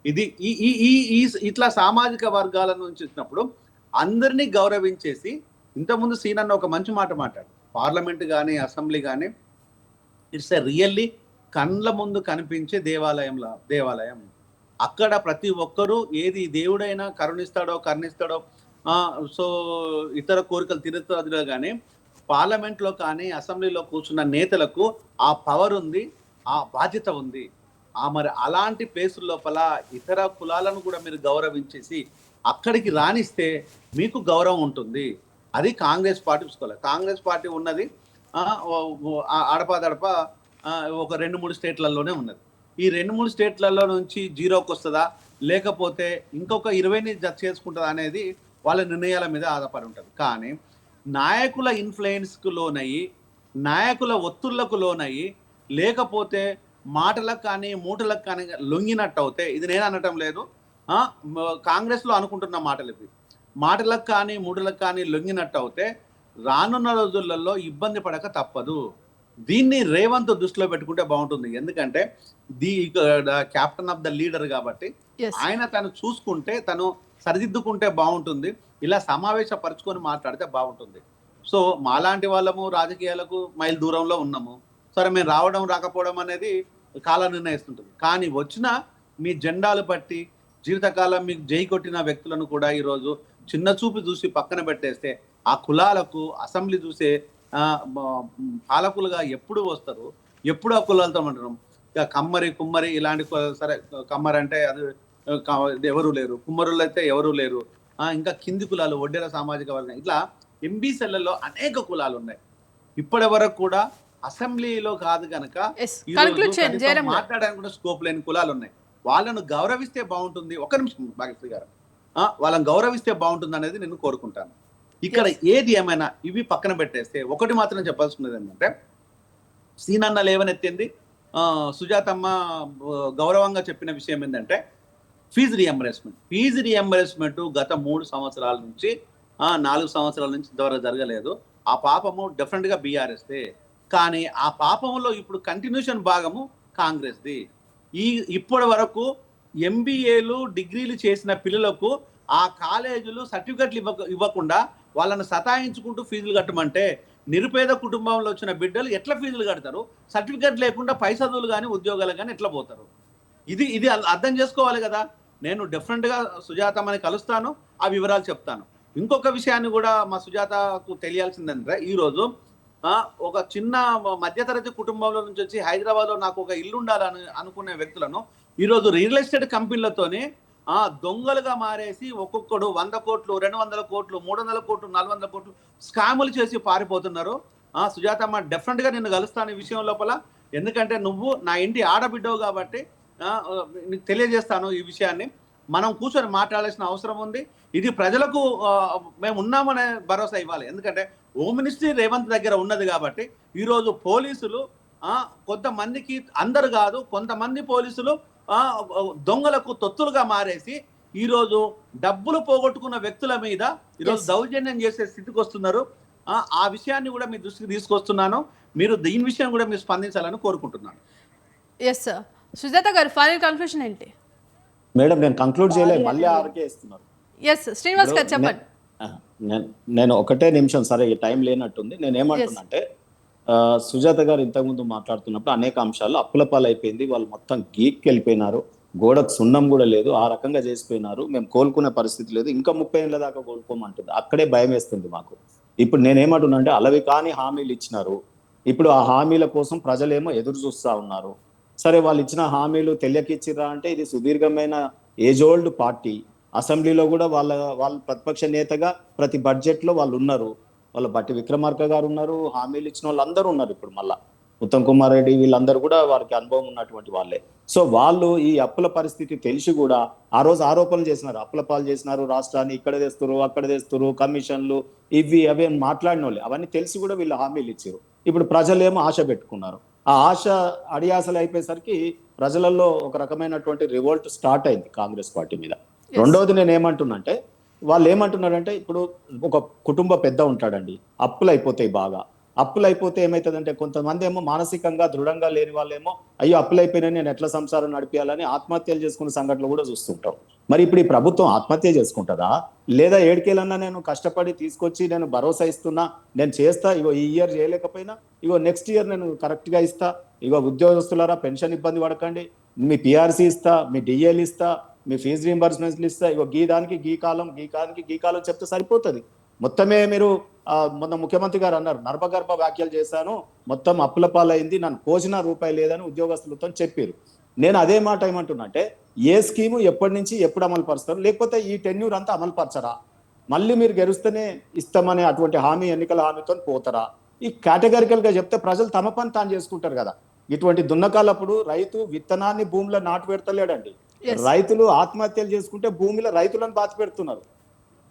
ఇది ఈ ఈ ఈ ఈ- ఇట్లా సామాజిక వర్గాల నుంచి వచ్చినప్పుడు అందరినీ గౌరవించేసి, ఇంతకుముందు సీనన్న ఒక మంచి మాట మాట్లాడు, పార్లమెంట్ కానీ అసెంబ్లీ కానీ ఇట్స్ ఎ రియల్లీ కండ్ల ముందు కనిపించే దేవాలయం. అక్కడ ప్రతి ఒక్కరూ ఏది దేవుడైనా కరుణిస్తాడో సో ఇతర కోరికలు తీరుతాదో కానీ పార్లమెంట్లో కానీ అసెంబ్లీలో కూర్చున్న నేతలకు ఆ పవర్ ఉంది, ఆ బాధ్యత ఉంది. మరి అలాంటి ప్లేసుల లోపల ఇతర కులాలను కూడా మీరు గౌరవించేసి అక్కడికి రాణిస్తే మీకు గౌరవం ఉంటుంది. అది కాంగ్రెస్ పార్టీ చూసుకోవాలి. కాంగ్రెస్ పార్టీ ఉన్నది అడపాదడప ఒక 2-3 స్టేట్లలోనే ఉన్నది. ఈ 2-3 స్టేట్లలో నుంచి జీరోకి వస్తుందా, లేకపోతే ఇంకొక 20ని జత చేసుకుంటుందా అనేది వాళ్ళ నిర్ణయాల మీద ఆధారపడి ఉంటుంది. కానీ నాయకుల ఇన్ఫ్లుయెన్స్కు లోనయ్యి, నాయకుల ఒత్తుళ్లకు లోనయ్యి, లేకపోతే మాటలకు కానీ మూటలకు కానీ లొంగినట్టు అవుతే, ఇది నేను అనటం లేదు, కాంగ్రెస్లో అనుకుంటున్న మాటలు ఇవి, మాటలకు కానీ మూటలకు కానీ లొంగినట్టు అవుతే రానున్న రోజులలో ఇబ్బంది పడక తప్పదు. దీన్ని రేవంత్ దృష్టిలో పెట్టుకుంటే బాగుంటుంది. ఎందుకంటే క్యాప్టెన్ ఆఫ్ ద లీడర్ కాబట్టి ఆయన తను చూసుకుంటే, తను సరిదిద్దుకుంటే బాగుంటుంది. ఇలా సమావేశపరుచుకొని మాట్లాడితే బాగుంటుంది. సో మాలాంటి వాళ్ళము రాజకీయాలకు మైల్ దూరంలో ఉన్నాము. సరే, మేము రావడం రాకపోవడం అనేది కాలం నిర్ణయిస్తుంటుంది. కానీ వచ్చిన మీ జెండాలు బట్టి జీవితకాలం మీకు జై కొట్టిన వ్యక్తులను కూడా ఈరోజు చిన్న చూపు చూసి పక్కన పెట్టేస్తే ఆ కులాలకు అసెంబ్లీ చూసే పాలకులుగా ఎప్పుడు వస్తారు, ఎప్పుడు ఆ కులాలతో అంటున్నాం. ఇక కుమ్మరి ఇలాంటి, సరే కమ్మరి అంటే అది ఎవరు లేరు, కుమ్మరులు అయితే ఎవరు లేరు, ఇంకా కింది కులాలు, ఒడ్డెర సామాజిక వర్గం, ఇట్లా ఎంబీసీలలో అనేక కులాలు ఉన్నాయి. ఇప్పటి వరకు కూడా అసెంబ్లీలో కాదు కనుక మాట్లాడడానికి కూడా స్కోప్ లేని కులాలు ఉన్నాయి. వాళ్ళను గౌరవిస్తే బాగుంటుంది. ఒక నిమిషం భాగ్యశ్రీ గారు, వాళ్ళని గౌరవిస్తే బాగుంటుంది అనేది నేను కోరుకుంటాను. ఇక్కడ ఏది ఏమైనా ఇవి పక్కన పెట్టేస్తే ఒకటి మాత్రం చెప్పాల్సినది ఏంటంటే, సీనన్న లేవనెత్తింది, సుజాతమ్మ గౌరవంగా చెప్పిన విషయం ఏంటంటే ఫీజు రియంబర్స్మెంట్ గత 3 సంవత్సరాల నుంచి 4 సంవత్సరాల నుంచి ఇంతవరకు జరగలేదు. ఆ పాపము డెఫినెట్ గా బీఆర్ఎస్దే. కానీ ఆ పాపంలో ఇప్పుడు కంటిన్యూషన్ భాగము కాంగ్రెస్ది. ఇప్పటి వరకు ఎంబీఏలు డిగ్రీలు చేసిన పిల్లలకు ఆ కాలేజీలు సర్టిఫికెట్లు ఇవ్వకుండా వాళ్ళని సతాయించుకుంటూ ఫీజులు కట్టమంటే, నిరుపేద కుటుంబంలో వచ్చిన బిడ్డలు ఎట్లా ఫీజులు కడతారు? సర్టిఫికెట్ లేకుండా పై చదువులు కానీ ఉద్యోగాలు కానీ ఎట్లా పోతారు? ఇది అర్థం చేసుకోవాలి కదా. నేను డెఫినెట్గా సుజాతమ్మని కలుస్తాను, ఆ వివరాలు చెప్తాను. ఇంకొక విషయాన్ని కూడా మా సుజాతకు తెలియాల్సిందంటే, ఈరోజు ఒక చిన్న మధ్యతరగతి కుటుంబంలో నుంచి వచ్చి హైదరాబాద్లో నాకు ఒక ఇల్లు ఉండాలని అనుకునే వ్యక్తులను ఈరోజు రియల్ ఎస్టేట్ కంపెనీలతోని దొంగలుగా మారేసి ఒక్కొక్కడు 100 కోట్లు, 200 కోట్లు, 300 కోట్లు, 400 కోట్లు స్కాములు చేసి పారిపోతున్నారు. సుజాతమ్మ, డెఫినెట్గా నిన్ను కలుస్తాను ఈ విషయం లోపల. ఎందుకంటే నువ్వు నా ఇంటి ఆడబిడ్డవు కాబట్టి నీకు తెలియజేస్తాను ఈ విషయాన్ని. మనం కూర్చొని మాట్లాడాల్సిన అవసరం ఉంది. ఇది ప్రజలకు మేము ఉన్నామనే భరోసా ఇవ్వాలి. ఎందుకంటే హోమ్ మినిస్ట్రీ రేవంత్ దగ్గర ఉన్నది కాబట్టి ఈరోజు పోలీసులు కొంతమందికి, అందరు కాదు కొంతమంది పోలీసులు దొంగలకు తొత్తులుగా మారేసి ఈరోజు డబ్బులు పోగొట్టుకున్న వ్యక్తుల మీద ఈరోజు దౌర్జన్యం చేసే స్థితికి వస్తున్నారు. ఆ విషయాన్ని కూడా మీ దృష్టికి తీసుకొస్తున్నాను. మీరు దీని విషయం కూడా మీరు స్పందించాలని కోరుకుంటున్నాను. Yes sir. Sujatha garu, final conclusion ఏంటి? మేడం, నేను కంక్లూడ్ చేయలేదు, మళ్ళీ ఆర్కే ఇస్తున్నారు. ఎస్ శ్రీనివాస్ గారు చెప్పండి. నేను ఒకటే నిమిషం, సరే టైం లేనట్టుంది. నేను ఏమంటున్నా అంటే, సుజాత గారు ఇంతకుముందు మాట్లాడుతున్నప్పుడు అనేక అంశాలు అప్పుల పాలు అయిపోయింది, వాళ్ళు మొత్తం గీక్కి వెళ్ళిపోయినారు, గోడకు సున్నం కూడా లేదు, ఆ రకంగా చేసిపోయినారు, మేము కోలుకునే పరిస్థితి లేదు, ఇంకా 30 ఏళ్ళ దాకా కోలుకోమంటుంది. అక్కడే భయం వేస్తుంది మాకు. ఇప్పుడు నేనేమంటున్నా అంటే, అలవి కాని హామీలు ఇచ్చినారు. ఇప్పుడు ఆ హామీల కోసం ప్రజలేమో ఎదురు చూస్తా ఉన్నారు. సరే, వాళ్ళు ఇచ్చిన హామీలు తెలియకిచ్చిరా అంటే, ఇది సుదీర్ఘమైన ఏజ్ ఓల్డ్ పార్టీ. అసెంబ్లీలో కూడా వాళ్ళ ప్రతిపక్ష నేతగా ప్రతి బడ్జెట్ లో వాళ్ళు ఉన్నారు. వాళ్ళ బట్టి విక్రమార్క గారు ఉన్నారు, హామీలు ఇచ్చిన వాళ్ళందరూ ఉన్నారు. ఇప్పుడు మళ్ళా ఉత్తమ్ కుమార్ రెడ్డి వీళ్ళందరూ కూడా వారికి అనుభవం ఉన్నటువంటి వాళ్ళే. సో వాళ్ళు ఈ అప్పుల పరిస్థితి తెలిసి కూడా ఆ రోజు ఆరోపణలు చేసినారు, అప్పుల పాలు చేసినారు, రాష్ట్రాన్ని ఇక్కడ తెస్తున్నారు, అక్కడ తెస్తున్నారు, కమిషన్లు ఇవి అవి మాట్లాడిన వాళ్ళు, అవన్నీ తెలిసి కూడా వీళ్ళు హామీలు ఇచ్చారు. ఇప్పుడు ప్రజలేమో ఆశ పెట్టుకున్నారు. ఆ ఆశ అడియాసలు అయిపోయేసరికి ప్రజలలో ఒక రకమైనటువంటి రివోల్ట్ స్టార్ట్ అయింది కాంగ్రెస్ పార్టీ మీద. రెండవది నేను ఏమంటున్నా అంటే, వాళ్ళు ఏమంటున్నారంటే, ఇప్పుడు ఒక కుటుంబ పెద్ద ఉంటాడండి, అప్పులు అయిపోతాయి బాగా, అప్పులు అయిపోతే ఏమవుతుందంటే కొంతమంది ఏమో మానసికంగా దృఢంగా లేని వాళ్ళేమో అయ్యో అప్పులు అయిపోయినా నేను ఎట్లా సంసారం నడిపించాలని ఆత్మహత్యలు చేసుకున్న సంఘటనలు కూడా చూస్తుంటాం. మరి ఇప్పుడు ఈ ప్రభుత్వం ఆత్మహత్య చేసుకుంటుందా, లేదా ఏడికేలన్నా నేను కష్టపడి తీసుకొచ్చి నేను భరోసా ఇస్తున్నా, నేను చేస్తా, ఇగో ఈ ఇయర్ చేయలేకపోయినా ఇగో నెక్స్ట్ ఇయర్ నేను కరెక్ట్ గా ఇస్తా, ఇగో ఉద్యోగస్తులారా పెన్షన్ ఇబ్బంది పడకండి, మీ పిఆర్సీ ఇస్తా, మీ డిఏలు ఇస్తా, మీ ఫీజు రీంబర్స్మెంట్లు ఇస్తా, ఇగో గీ దానికి గీ కాలం చెప్తే సరిపోతుంది. మొత్తమే మీరు మొన్న ముఖ్యమంత్రి గారు అన్నారు నర్భగర్భ వ్యాఖ్యలు చేశాను, మొత్తం అప్పుల పాలైంది, నన్ను కోసిన రూపాయి లేదని ఉద్యోగస్తులతో చెప్పారు. నేను అదే మాట ఏమంటున్నా అంటే ఏ స్కీము ఎప్పటి నుంచి ఎప్పుడు అమలు పరుస్తారు, లేకపోతే ఈ టెన్యూర్ అంతా అమలు పరచరా, మళ్ళీ మీరు గెలుస్తేనే ఇస్తామనే అటువంటి హామీ ఎన్నికల హామీతో పోతారా? ఈ కేటగిరికల్ గా చెప్తే ప్రజలు తమ పని తాను చేసుకుంటారు కదా. ఇటువంటి దున్నకాలప్పుడు రైతు విత్తనాన్ని భూమిలో నాటు పెడతలేడండి. రైతులు ఆత్మహత్యలు చేసుకుంటే భూమిలో రైతులను బాధ పెడుతున్నారు.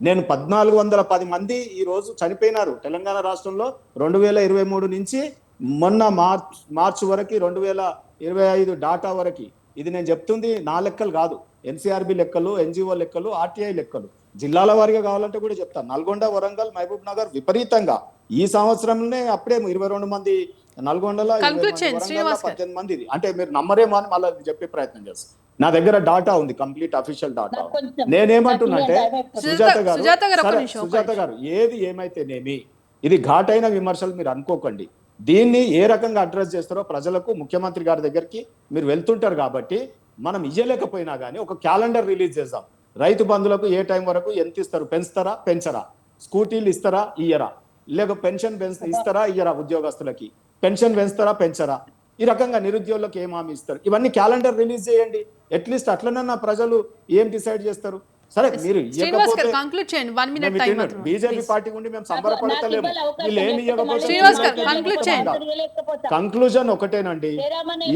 నేను 1410 మంది ఈ రోజు చనిపోయినారు తెలంగాణ రాష్ట్రంలో 2023 నుంచి మొన్న మార్చ్ వరకు 2025 డాటా వరకు. ఇది నేను చెప్తుంది నా లెక్కలు కాదు, ఎన్సీఆర్బి లెక్కలు, ఎన్జిఓ లెక్కలు, ఆర్టీఐ లెక్కలు. జిల్లాల వారీగా కావాలంటే కూడా చెప్తాను. నల్గొండ, వరంగల్, మహబూబ్ నగర్ విపరీతంగా ఈ సంవత్సరంలోనే అప్పుడే 22 మంది నల్గొండలో, 18 మంది. అంటే మీరు నమ్మరేమో అని మళ్ళీ చెప్పే ప్రయత్నం చేస్తాను. నా దగ్గర డాటా ఉంది, కంప్లీట్ అఫీషియల్ డాటా. నేనేమంటున్నా అంటే సుజాత గారు ఏది ఏమైతేనేమి ఇది ఘాటైన విమర్శలు మీరు అనుకోకండి. దీన్ని ఏ రకంగా అడ్రస్ చేస్తారో ప్రజలకు ముఖ్యమంత్రి గారి దగ్గరికి మీరు వెళ్తుంటారు కాబట్టి మనం ఇయ్యలేకపోయినా కానీ ఒక క్యాలెండర్ రిలీజ్ చేద్దాం. రైతు బంధులకు ఏ టైం వరకు ఎంత ఇస్తారు, పెంచుతారా పెంచరా, స్కూటీలు ఇస్తారా ఇయ్యరా, లేక పెన్షన్ ఇస్తారా ఇయ్యరా, ఉద్యోగస్తులకి పెన్షన్ పెంచుతారా పెంచరా, ఈ రకంగా నిరుద్యోగులకు ఏం హామీ ఇస్తారు, ఇవన్నీ క్యాలెండర్ రిలీజ్ చేయండి. అట్లీస్ట్ అట్లనన్నా ప్రజలు ఏం డిసైడ్ చేస్తారు. సరే మీరు బీజేపీ పార్టీ ఉండి మేము సంబరపడతలేము, వీళ్ళు ఏమి ఇవ్వకపోతే. కంక్లూజన్ ఒకటేనండి,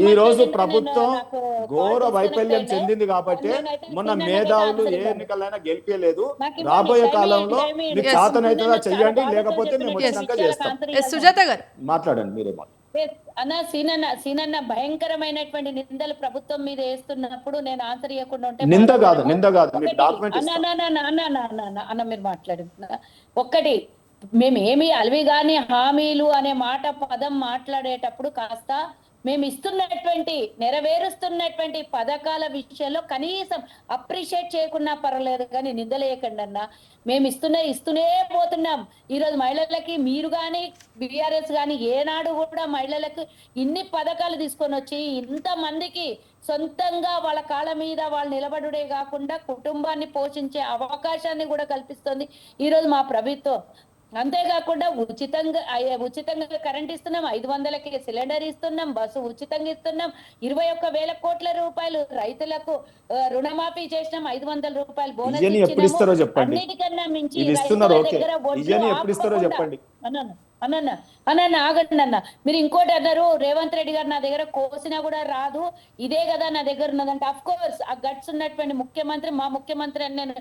ఈ రోజు ప్రభుత్వం ఘోర వైఫల్యం చెందింది కాబట్టి మొన్న మేధావులు ఏ ఎన్నికలైనా గెలిపేయలేదు. రాబోయే కాలంలో మీకు చేతనైతుందా చెయ్యండి, లేకపోతే మేము వచ్చినాక చేస్తాం. సుజాత గారు మాట్లాడండి మీరేమో. సీనన్న భయంకరమైనటువంటి నిందలు ప్రభుత్వం మీద వేస్తున్నప్పుడు నేను ఆన్సర్ ఇవ్వకుండా ఉంటే నింద కాదు అన్న మీరు మాట్లాడుతున్నా. ఒక్కటి, మేము ఏమి అలవి గాని హామీలు అనే పదం మాట్లాడేటప్పుడు కాస్త మేము నెరవేరుస్తున్నటువంటి పథకాల విషయంలో కనీసం అప్రిషియేట్ చేయకున్నా పర్వాలేదు, కానీ నిందలేయకండి అన్న. మేము ఇస్తూనే పోతున్నాం. ఈరోజు మహిళలకి మీరు కానీ బీఆర్ఎస్ కానీ ఏనాడు కూడా మహిళలకు ఇన్ని పథకాలు తీసుకొని వచ్చి ఇంతమందికి సొంతంగా వాళ్ళ కాళ్ళ మీద వాళ్ళు నిలబడుడే కాకుండా కుటుంబాన్ని పోషించే అవకాశాన్ని కూడా కల్పిస్తుంది ఈరోజు మా ప్రభుత్వం. అంతేకాకుండా ఉచితంగా కరెంట్ ఇస్తున్నాం, 500కి సిలిండర్ ఇస్తున్నాం, బస్సు ఉచితంగా ఇస్తున్నాం, 21,000 కోట్ల రూపాయలు రైతులకు రుణమాఫీ చేసినాం, 500 రూపాయలు బోనస్ ఇచ్చినాము. అన్నిటికన్నా మించి అన్న ఆగండి అన్న. మీరు ఇంకోటి అన్నారు, రేవంత్ రెడ్డి గారు నా దగ్గర కోసినా కూడా రాదు, ఇదే కదా నా దగ్గర ఉన్నదంటే. అఫ్ కోర్స్ ఆ గట్స్ ఉన్నటువంటి ముఖ్యమంత్రి మా ముఖ్యమంత్రి అని నేను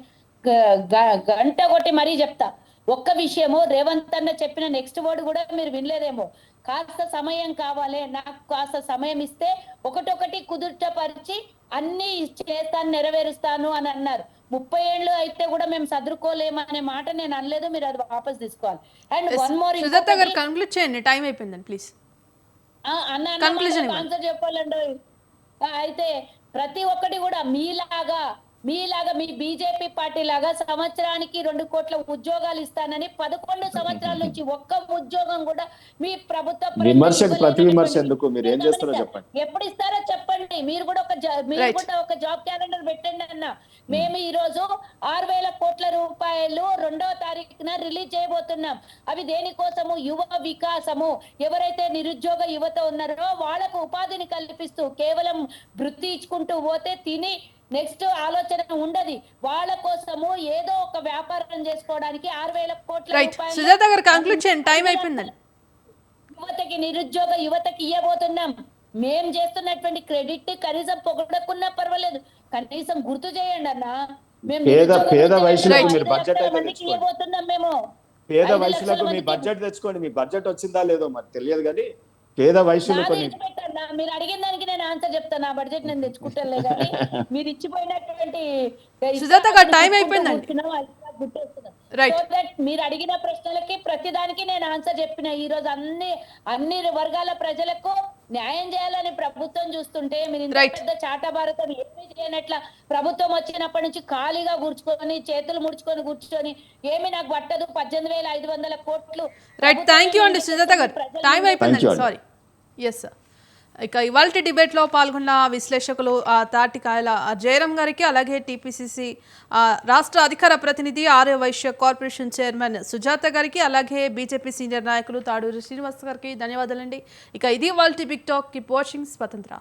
గంట కొట్టి మరీ చెప్తా. ఒక్క విషయము, రేవంత్ అన్న చెప్పిన నెక్స్ట్ వర్డ్ కూడా మీరు వినలేదేమో, కాస్త సమయం కావాలి, నాకు కాస్త సమయం ఇస్తే ఒకటొకటి కుదుర్చపరిచి అన్ని చేస్తాను, నెరవేరుస్తాను అని అన్నారు. 30 ఏళ్ళు అయితే కూడా మేము సదురుకోలేము అనే మాట నేను అనలేదు, మీరు అది వాపస్ తీసుకోవాలి. అండ్ వన్ మోర్, కంక్లూడ్ చేయండి, టైం అయిపోయిందండి ప్లీజ్. ఆన్సర్ చెప్పాలండి. అయితే ప్రతి ఒక్కటి కూడా మీలాగా మీ బీజేపీ పార్టీ లాగా సంవత్సరానికి 2 కోట్ల ఉద్యోగాలు ఇస్తానని 11 సంవత్సరాల నుంచి ఒక్క ఉద్యోగం కూడా మీ ప్రభుత్వ ఎప్పుడు ఇస్తారో చెప్పండి. మీరు కూడా ఒక జాబ్ క్యాలెండర్ పెట్టండి అన్న. మేము ఈ రోజు 6,000 కోట్ల రూపాయలు 2వ తారీఖున రిలీజ్ చేయబోతున్నాం. అవి దేనికోసము? యువ వికాసము. ఎవరైతే నిరుద్యోగ యువత ఉన్నారో వాళ్ళకు ఉపాధిని కల్పిస్తూ, కేవలం వృత్తి ఇచ్చుకుంటూ పోతే తిని నెక్స్ట్ ఆలోచన ఉండదు. వాళ్ళ కోసము ఏదో ఒక వ్యాపారం చేసుకోవడానికి 6,000 కోట్ల రూపాయలు యువతకి, నిరుద్యోగ యువతకి ఇవ్వబోతున్నాం. మేం చేస్తున్నటువంటి క్రెడిట్ కనీసం పొగడకున్నా పర్వాలేదు, కనీసం గుర్తు చేయండి అన్న. మేము పేద వయసులకు మీరు బడ్జెట్ ఇవ్వబోతున్నాం. మేము పేద వయసులకు మీ బడ్జెట్ తెచ్చుకోండి. మీ బడ్జెట్ వచ్చిందా లేదో మరి తెలియదు, కానీ పేద వయసులు మీరు అడిగిన దానికి నేను ఆన్సర్ చెప్తాను. ఆ బడ్జెట్ నేను తెచ్చుకుంటానులే, కానీ మీరు ఇచ్చిపోయినటువంటి టైం అయిపోయిందండి. Right. సో దట్ మీరు అడిగిన ప్రశ్నలకి ప్రతిదానికి నేను ఆన్సర్ చెప్పిన. ఈ రోజు అన్ని వర్గాల ప్రజలకు న్యాయం చేయాలని ప్రభుత్వం చూస్తుంటే మీరు ఇంత Right. పెద్ద చాటా భారతం ఏమీ చేయనట్ల ప్రభుత్వం వచ్చినప్పటి నుంచి ఖాళీగా కూర్చుకొని చేతులు ముడుచుకొని కూర్చొని ఏమి నాకు పట్టదు 18,500 కోట్లు. రైట్, థ్యాంక్ యూ అండి సుజాత గారు, టైం అయిపోయిందండి, Thank you sorry. Yes sir. ఇక ఇవాళ డిబేట్లో పాల్గొన్న విశ్లేషకులు తాటికాయల జయరాం గారికి, అలాగే టీపీసీసీ రాష్ట్ర అధికార ప్రతినిధి ఆర్య వైశ్య కార్పొరేషన్ చైర్మన్ సుజాత గారికి, అలాగే బీజేపీ సీనియర్ నాయకులు తాడూరి శ్రీనివాస్ గారికి ధన్యవాదాలండి. ఇక ఇది ఇవాళ బిగ్ టాక్. కీప్ వాచింగ్ స్వతంత్ర.